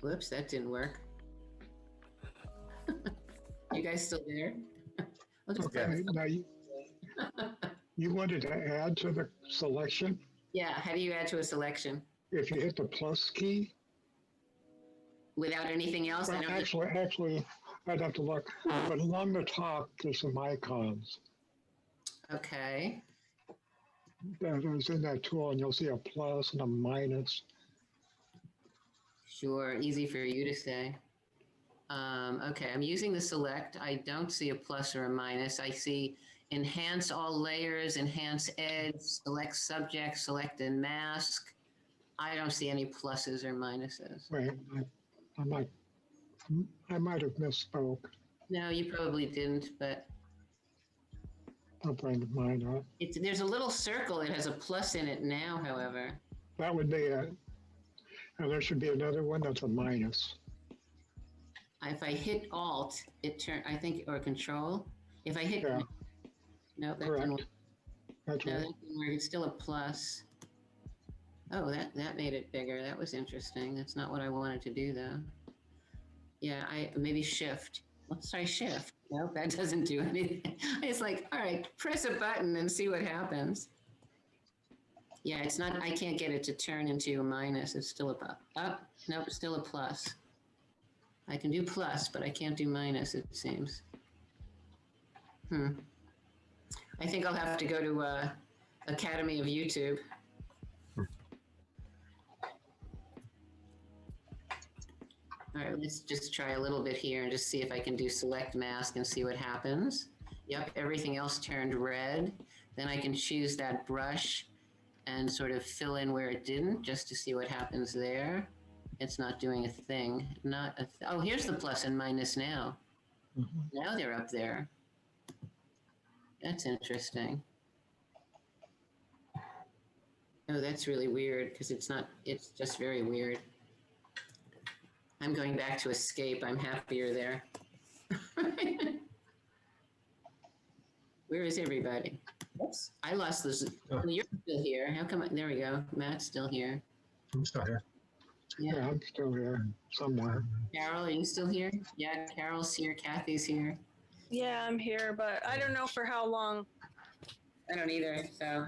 Whoops, that didn't work. You guys still there? I'll just Okay, now you wanted to add to the selection? Yeah, how do you add to a selection? If you hit the plus key. Without anything else? Well, actually, I'd have to look, but along the top, there's some icons. Okay. That is in that tool, and you'll see a plus and a minus. Sure, easy for you to say. Okay, I'm using the select. I don't see a plus or a minus. I see enhance all layers, enhance edge, select subject, select and mask. I don't see any pluses or minuses. Right, I might have misspoke. No, you probably didn't, but I'll bring mine up. there's a little circle that has a plus in it now, however. That would be it. And there should be another one that's a minus. If I hit Alt, I think, or Control. If I hit, Yeah. No, that Correct. didn't work. That's No, right. that didn't work. It's still a plus. Oh, that made it bigger. That was interesting. That's not what I wanted to do, though. Yeah, maybe Shift. Let's try Shift. Nope, that doesn't do anything. It's like, all right, press a button and see what happens. Yeah, it's not. I can't get it to turn into a minus. It's still nope, still a plus. I can do plus, but I can't do minus, it seems. I think I'll have to go to Academy of YouTube. All right, let's just try a little bit here and just see if I can do select mask and see what happens. Yep, everything else turned red. Then I can choose that brush and sort of fill in where it didn't, just to see what happens there. It's not doing a thing. Oh, here's the plus and minus now. Now they're up there. That's interesting. Oh, that's really weird because it's just very weird. I'm going back to escape. I'm happier there. Where is everybody? Oops, I lost this. Oh, you're still here. How come? There we go. Matt's still here. I'm still here. Yeah, I'm still here somewhere. Carol, are you still here? Yeah, Carol's here. Kathy's here. Yeah, I'm here, but I don't know for how long. I don't either. So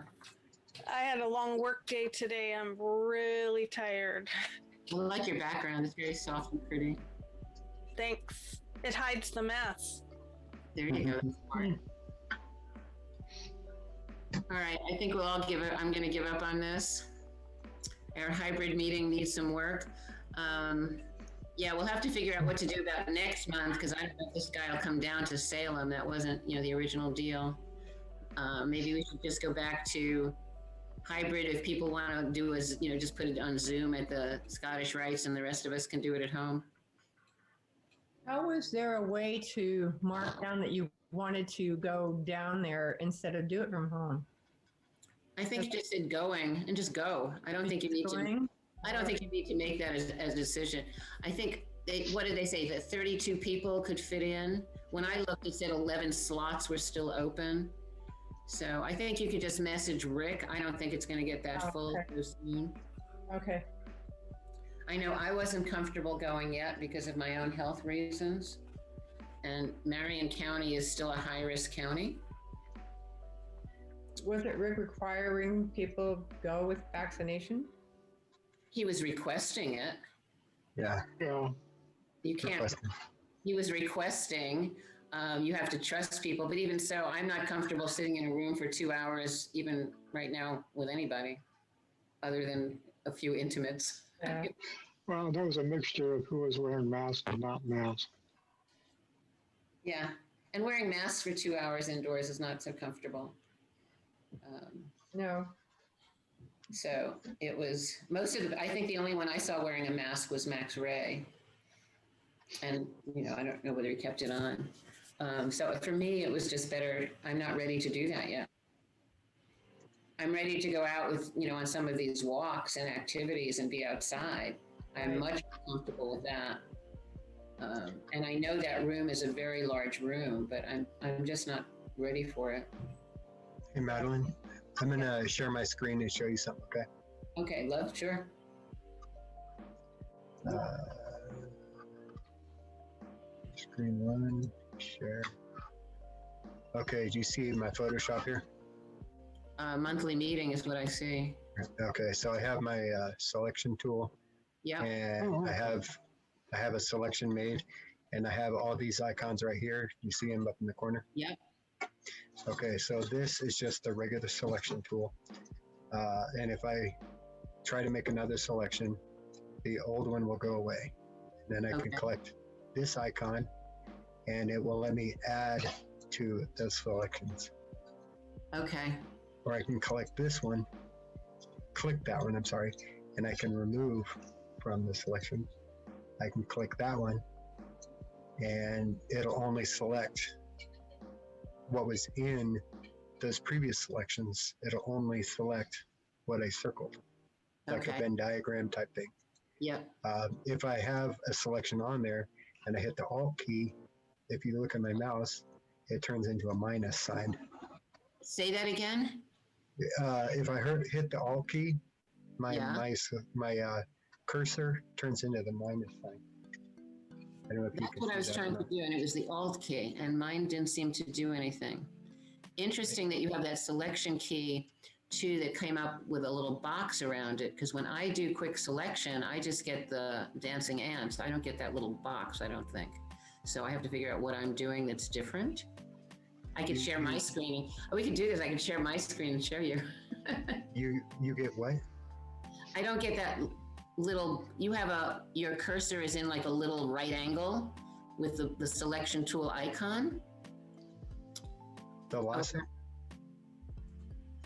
I had a long work day today. I'm really tired. I like your background. It's very soft and pretty. Thanks. It hides the mess. There you go. That's smart. All right, I think we'll all I'm going to give up on this. Our hybrid meeting needs some work. Yeah, we'll have to figure out what to do about next month because I don't know if this guy will come down to Salem. That wasn't, the original deal. Maybe we should just go back to hybrid if people want to do just put it on Zoom at the Scottish Rites and the rest of us can do it at home. How is there a way to mark down that you wanted to go down there instead of do it from home? I think just in going and just go. I don't think you need to. I don't think you need to make that as a decision. I think what did they say? That 32 people could fit in. When I looked, it said 11 slots were still open. So I think you could just message Rick. I don't think it's going to get that full too soon. Okay. I know I wasn't comfortable going yet because of my own health reasons. And Marion County is still a high-risk county. Was it requiring people go with vaccination? He was requesting it. Yeah. Yeah. You can't. Requesting. He was requesting. You have to trust people, but even so, I'm not comfortable sitting in a room for 2 hours, even right now with anybody, other than a few intimates. Yeah. Well, there was a mixture of who was wearing masks and not masks. Yeah, and wearing masks for 2 hours indoors is not so comfortable. No. So it was I think the only one I saw wearing a mask was Max Ray. And, I don't know whether he kept it on. So for me, it was just better. I'm not ready to do that yet. I'm ready to go out with, on some of these walks and activities and be outside. I'm much more comfortable with that. And I know that room is a very large room, but I'm just not ready for it. Hey, Madeline, I'm going to share my screen and show you something, okay? Okay, love, sure. Screen one, share. Okay, do you see my Photoshop here? Monthly meeting is what I see. Okay, so I have my selection tool. Yeah. And I have a selection made, and I have all these icons right here. You see them up in the corner? Yeah. Okay, so this is just the regular selection tool. And if I try to make another selection, the old one will go away. Then I can collect this icon, and it will let me add to those selections. Okay. Or I can collect this one, click that one, I'm sorry, and I can remove from the selection. I can click that one, and it'll only select what was in those previous selections. It'll only select what I circled, like a Venn diagram type thing. Yeah. If I have a selection on there and I hit the Alt key, if you look at my mouse, it turns into a minus sign. Say that again? If I hit the Alt key, my cursor turns into the minus sign. I don't know if you can see that. That's what I was trying to do, and it was the Alt key, and mine didn't seem to do anything. Interesting that you have that selection key too that came up with a little box around it, because when I do quick selection, I just get the dancing ants. I don't get that little box, I don't think. So I have to figure out what I'm doing that's different. I could share my screen. Oh, we could do this. I could share my screen and show you. You get what? I don't get that little, your cursor is in like a little right angle with the selection tool icon. The last one?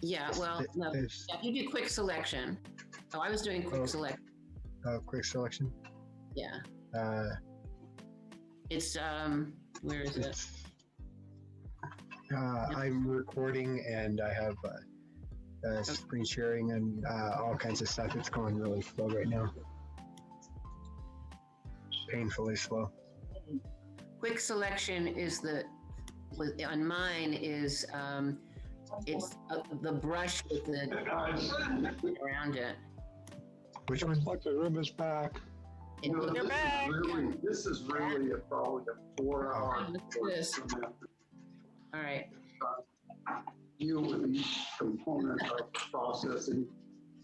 Yeah, well, no, if you do quick selection. Oh, I was doing quick select. Oh, quick selection? Yeah. It's, where is it? I'm recording and I have screen sharing and all kinds of stuff. It's going really slow right now. Painfully slow. Quick selection is on mine is, it's the brush with the around it. Which one? Like the room is back. You're back. This is really probably a 4-hour. All right. Deal with each component of processing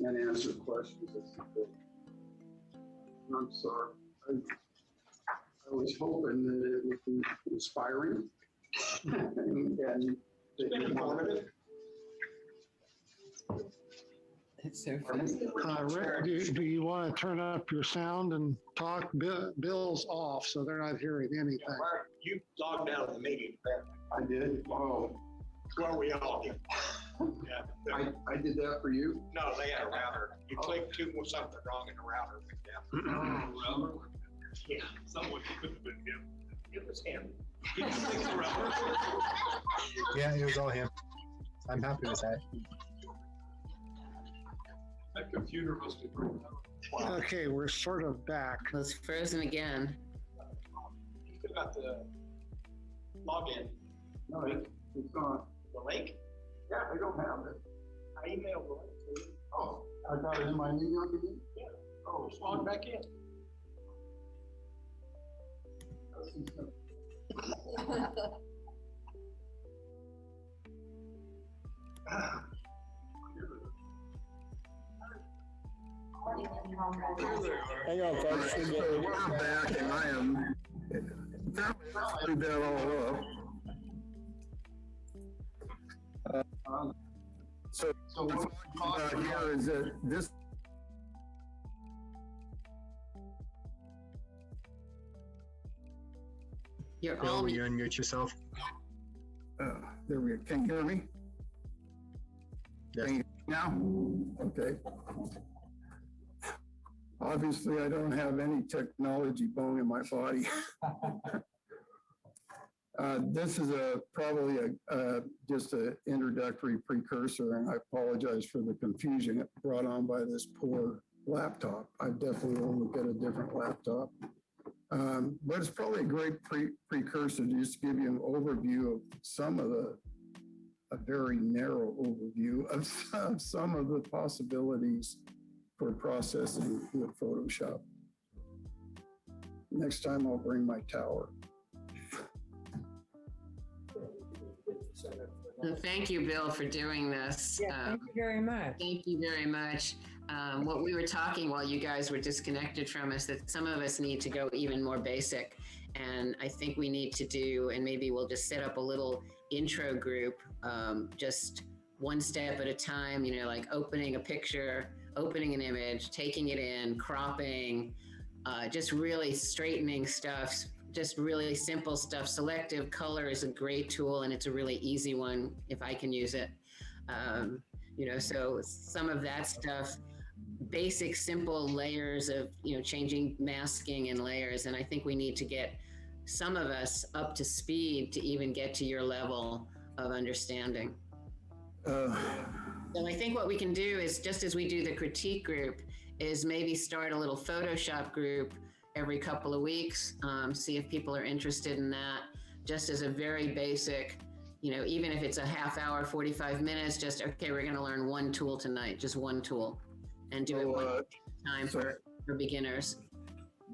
and answer questions. I'm sorry. I was hoping that it would be inspiring and informative. It's so funny. Rick, do you want to turn up your sound and talk? Bill's off, so they're not hearing anything. You logged out of the meeting. I did. Oh, Well, we all did. Yeah. I did that for you. No, they had a router. You clicked something wrong in the router. Router? Yeah, someone could have been him. It was him. He clicked the router. Yeah, it was all him. I'm happy with that. That computer must have been. Okay, we're sort of back. Well, it's frozen again. You could have got the login. No, it's not. The link? Yeah, I don't have it. I emailed the link to you. Oh, I got it in my email. Yeah. Oh, just log back in. Hang on, folks. We're back and I am. That all up. So what we're talking about here is that this You're Bill, all will you unmute yourself? there we go. Can you hear me? Yes. Can you hear me now? Okay. Obviously, I don't have any technology bone in my body. This is probably just an introductory precursor, and I apologize for the confusion it brought on by this poor laptop. I definitely will look at a different laptop. But it's probably a great precursor to just give you an overview of some of a very narrow overview of some of the possibilities for processing with Photoshop. Next time I'll bring my tower. Well, thank you, Bill, for doing this. Yeah, thank you very much. Thank you very much. What we were talking while you guys were disconnected from us, that some of us need to go even more basic. And I think we need to do, and maybe we'll just set up a little intro group, just one step at a time, you know, like opening a picture, opening an image, taking it in, cropping, just really straightening stuff, just really simple stuff. Selective color is a great tool, and it's a really easy one if I can use it. You know, so some of that stuff, basic, simple layers of, you know, changing masking and layers. And I think we need to get some of us up to speed to even get to your level of understanding. So I think what we can do is, just as we do the critique group, is maybe start a little Photoshop group every couple of weeks, see if people are interested in that, just as a very basic, you know, even if it's a half hour, 45 minutes, just, okay, we're going to learn one tool tonight, just one tool, and do it one time for beginners.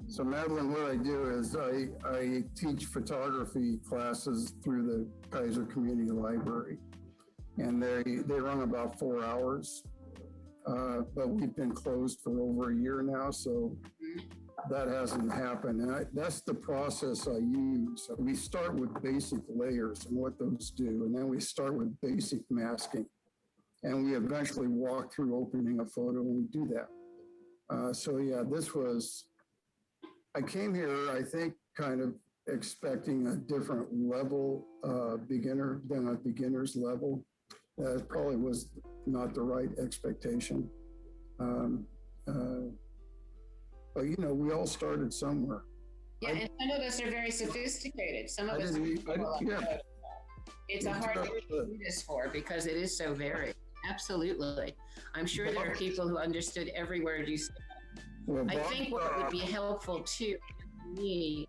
So Madeline, what I do is I teach photography classes through the Kaiser Community Library, and they run about 4 hours, but we've been closed for over a year now, so that hasn't happened. And that's the process I use. So we start with basic layers and what those do, and then we start with basic masking, and we eventually walk through opening a photo, and we do that. So yeah, I came here, I think, kind of expecting a different level beginner than a beginner's level. That probably was not the right expectation. But you know, we all started somewhere. Yeah, and some of us are very sophisticated. Some of us, yeah. It's a hard thing to do this for, because it is so varied. Absolutely. I'm sure there are people who understood every word you said. Well, I think what would be helpful too, for me,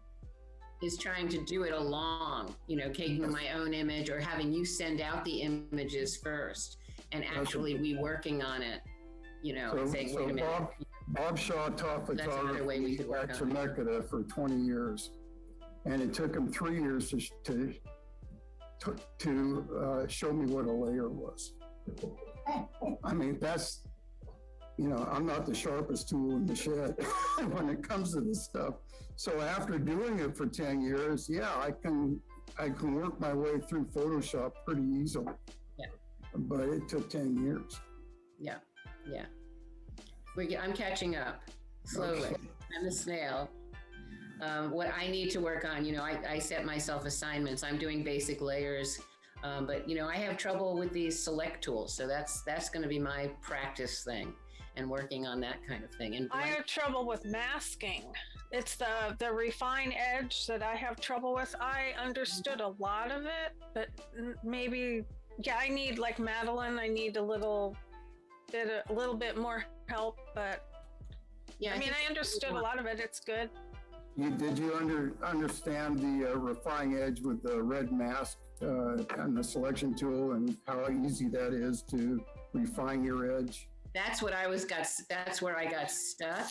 is trying to do it along, you know, taking my own image or having you send out the images first and actually we working on it, you know, saying, wait a minute. Bob Shaw taught photography at Temecula for 20 years, and it took him 3 years to show me what a layer was. I mean, that's, you know, I'm not the sharpest tool in the shed when it comes to this stuff. So after doing it for 10 years, yeah, I can work my way through Photoshop pretty easily. Yeah. But it took 10 years. Yeah, yeah. I'm catching up slowly. Okay. I'm a snail. What I need to work on, you know, I set myself assignments. I'm doing basic layers, but you know, I have trouble with these select tools. So that's going to be my practice thing, and working on that kind of thing. And I have trouble with masking. It's the refine edge that I have trouble with. I understood a lot of it, but maybe, yeah, I need, like Madeline, I need a little bit more help, but yeah, I mean, I understood a lot of it. It's good. Did you understand the refine edge with the red mask and the selection tool, and how easy that is to refine your edge? That's where I got stuck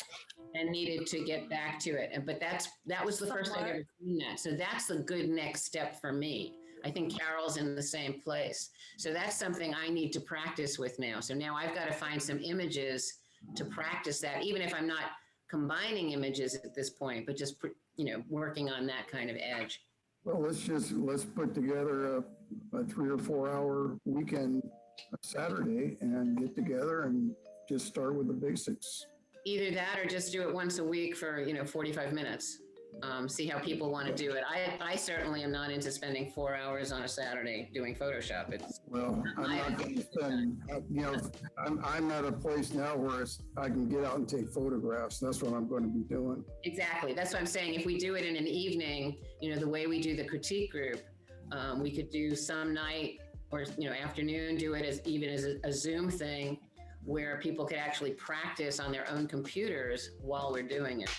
and needed to get back to it. But that was the first I'd ever seen that. So that's the good next step for me. I think Carol's in the same place. So that's something I need to practice with now. So now I've got to find some images to practice that, even if I'm not combining images at this point, but just, you know, working on that kind of edge. Well, let's put together a 3 or 4 hour weekend Saturday and get together and just start with the basics. Either that or just do it once a week for, 45 minutes. See how people want to do it. I certainly am not into spending 4 hours on a Saturday doing Photoshop. Well, I'm not going to spend, I'm at a place now where I can get out and take photographs. That's what I'm going to be doing. Exactly. That's what I'm saying. If we do it in an evening, the way we do the critique group, we could do some night or, afternoon, do it as a Zoom thing where people could actually practice on their own computers while we're doing it.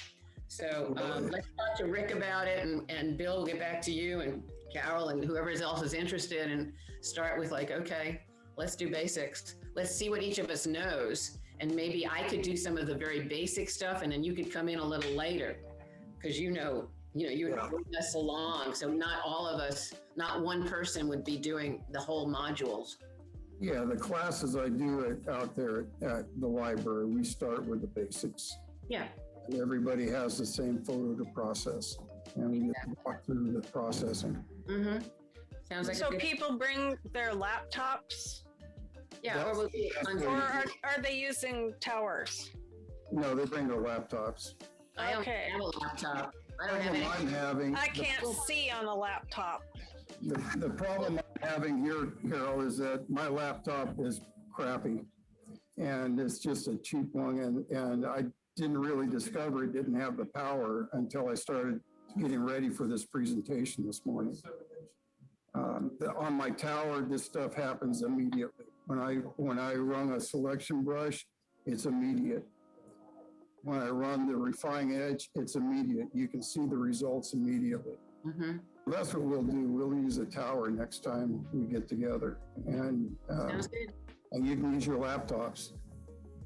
So let's talk to Rick about it, and Bill will get back to you and Carol and whoever else is interested, and start with okay, let's do basics. Let's see what each of us knows. And maybe I could do some of the very basic stuff, and then you could come in a little later because you would bring us along. So not all of us, not one person would be doing the whole modules. Yeah, the classes I do out there at the library, we start with the basics. Yeah. And everybody has the same photo to process, and we walk through the processing. Mm-hmm. Sounds like so people bring their laptops? Yeah, or are they using towers? No, they bring their laptops. I don't have a laptop. I don't have any. I can't see on a laptop. The problem I'm having here, Carol, is that my laptop is crappy, and it's just a cheap one, and I didn't really discover it didn't have the power until I started getting ready for this presentation this morning. On my tower, this stuff happens immediately. When I run a selection brush, it's immediate. When I run the refine edge, it's immediate. You can see the results immediately. Mm-hmm. That's what we'll do. We'll use a tower next time we get together, and you can use your laptops.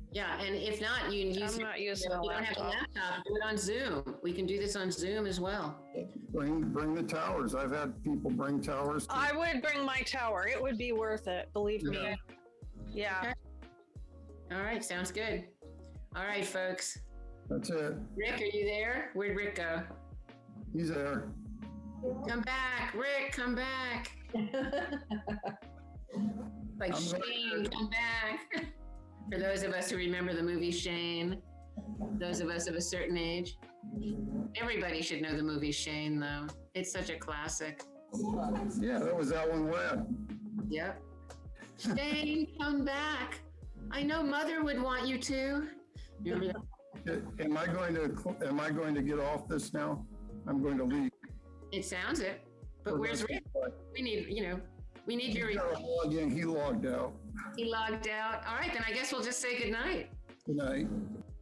Yeah, and if not, you can use. I'm not using a laptop. You don't have a laptop. Do it on Zoom. We can do this on Zoom as well. Bring the towers. I've had people bring towers. I would bring my tower. It would be worth it. Believe me. Yeah. Okay. All right. Sounds good. All right, folks. That's it. Rick, are you there? Where'd Rick go? He's there. Come back, Rick. Come back. Like Shane, come back. For those of us who remember the movie Shane, those of us of a certain age, everybody should know the movie Shane, though. It's such a classic. Yeah, that was Alan Ladd. Yep. Shane, come back. I know Mother would want you to. Am I going to get off this now? I'm going to leave. It sounds it. But where's Rick? We need your. Again, he logged out. He logged out. All right, then I guess we'll just say good night. Good night.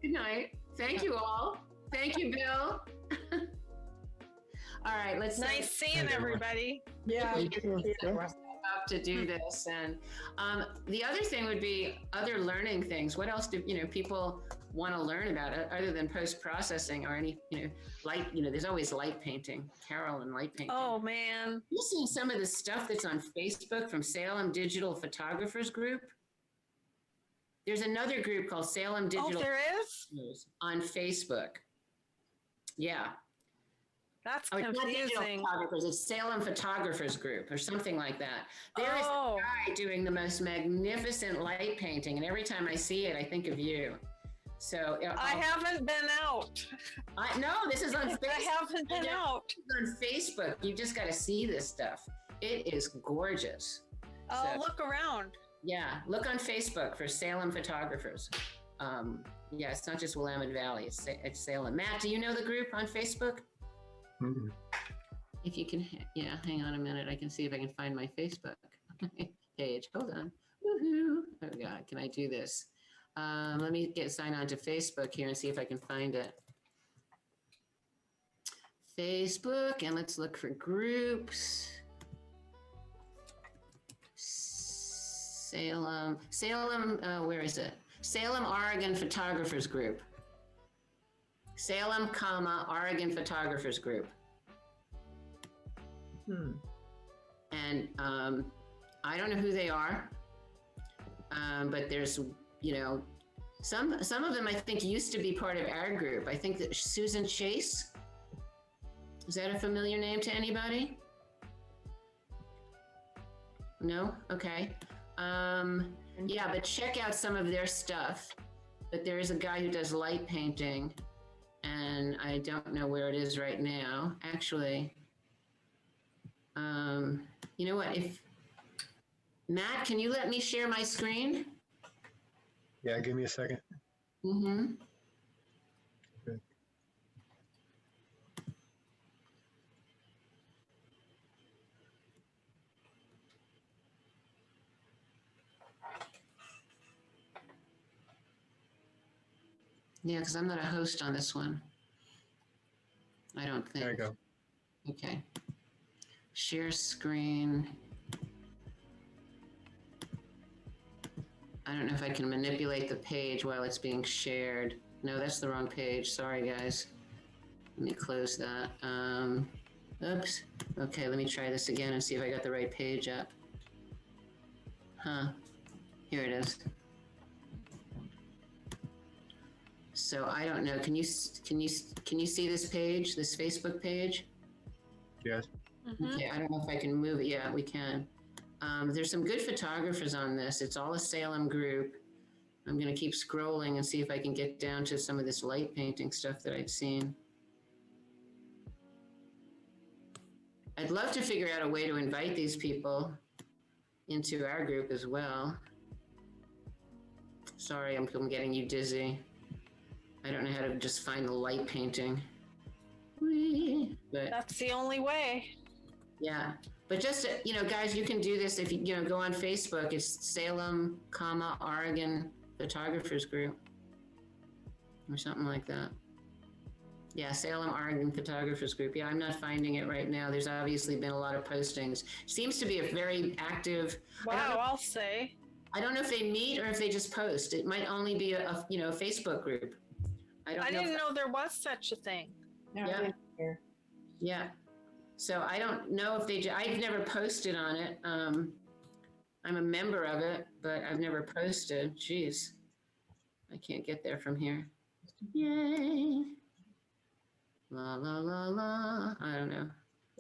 Good night. Thank you all. Thank you, Bill. All right, let's. Nice seeing everybody. Yeah. Up to do this, and the other thing would be other learning things. What else do people want to learn about it other than post-processing or any light? There's always light painting. Carol and light painting. Oh man, you seen some of the stuff that's on Facebook from Salem Digital Photographers Group? There's another group called Salem Digital. Oh, there is? On Facebook. Yeah. That's It's not confusing. Digital Photographers, it's Salem Photographers Group or something like that. There is a guy doing the most magnificent light painting, and every time I see it, I think of you. So I haven't been out. No, this is on Facebook. I haven't been out. On Facebook, you just got to see this stuff. It is gorgeous. I'll look around. Yeah, look on Facebook for Salem Photographers. Yeah, it's not just Willamette Valley, it's Salem. Matt, do you know the group on Facebook? Mm-hmm. If you can, hang on a minute. I can see if I can find my Facebook page. Hold on. Woohoo. Oh God, can I do this? Let me sign on to Facebook here and see if I can find it. Facebook, and let's look for groups. Salem, where is it? Salem, Oregon Photographers Group. Salem, Oregon Photographers Group. And I don't know who they are, but there's, some of them I think used to be part of our group. I think that Susan Chase, is that a familiar name to anybody? No? Okay. Yeah, but check out some of their stuff. But there is a guy who does light painting, and I don't know where it is right now. Actually, you know what? If Matt, can you let me share my screen? Yeah, give me a second. Mm-hmm. Good. Yeah, because I'm not a host on this one. I don't think. There you go. Okay. Share screen. I don't know if I can manipulate the page while it's being shared. No, that's the wrong page. Sorry, guys. Let me close that. Oops. Okay, let me try this again and see if I got the right page up. Huh. Here it is. So I don't know. Can you see this page, this Facebook page? Yes. Okay, I don't know if I can move it. Yeah, we can. There's some good photographers on this. It's all a Salem group. I'm going to keep scrolling and see if I can get down to some of this light painting stuff that I've seen. I'd love to figure out a way to invite these people into our group as well. Sorry, I'm getting you dizzy. I don't know how to just find the light painting. But That's the only way. yeah, but just, you know, guys, you can do this if you go on Facebook. It's Salem, Oregon Photographers Group or something like that. Yeah, Salem, Oregon Photographers Group. Yeah, I'm not finding it right now. There's obviously been a lot of postings. Seems to be a very active. Wow, I'll say. I don't know if they meet or if they just post. It might only be a Facebook group. I didn't know there was such a thing. Yeah. Yeah. So I don't know if I've never posted on it. I'm a member of it, but I've never posted. Jeez. I can't get there from here. Yay. La, la, la, la. I don't know.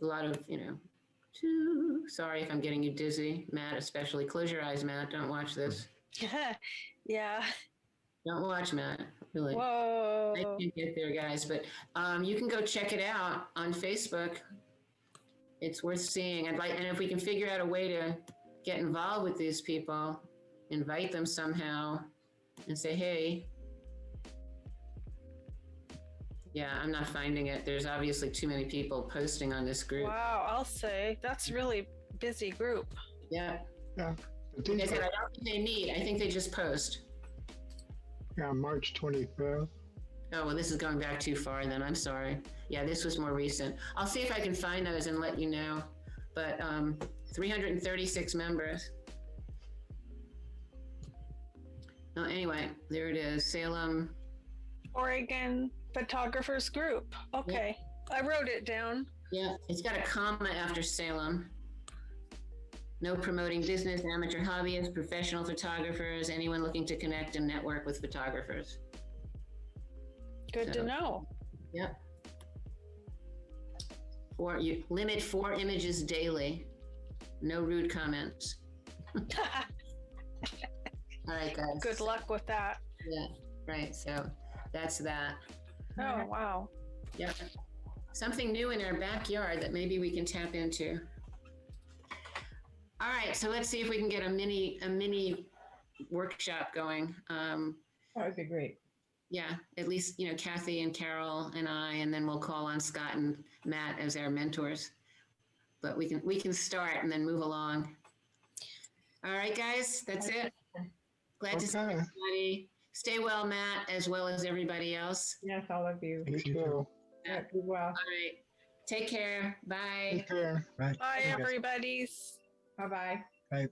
A lot of, sorry if I'm getting you dizzy, Matt, especially. Close your eyes, Matt. Don't watch this. Yeah. Don't watch, Matt. Really. Whoa. I can't get there, guys, but you can go check it out on Facebook. It's worth seeing. And if we can figure out a way to get involved with these people, invite them somehow and say, hey. Yeah, I'm not finding it. There's obviously too many people posting on this group. Wow, I'll say. That's really busy group. Yeah. Yeah. Like I said, I don't think they meet. I think they just post. Yeah, March 25th. Oh, well, this is going back too far then. I'm sorry. Yeah, this was more recent. I'll see if I can find those and let you know. But 336 members. Oh, anyway, there it is. Salem, Oregon Photographers Group. Okay. Yeah. I wrote it down. Yeah, it's got a comma after Salem. No promoting business, amateur hobbyists, professional photographers, anyone looking to connect and network with photographers. Good to know. Yep. You limit 4 images daily. No rude comments. All right, guys. Good luck with that. Yeah, right. So that's that. Oh, wow. Yep. Something new in our backyard that maybe we can tap into. All right, so let's see if we can get a mini workshop going. That would be great. Yeah, at least, Kathy and Carol and I, and then we'll call on Scott and Matt as our mentors. But we can start and then move along. All right, guys, that's it. Glad to see everybody. Stay well, Matt, as well as everybody else. Yes, all of you. You too. Yeah, be well. All right. Take care. Bye. Take care. Bye. Bye, everybody's. Bye-bye. Bye.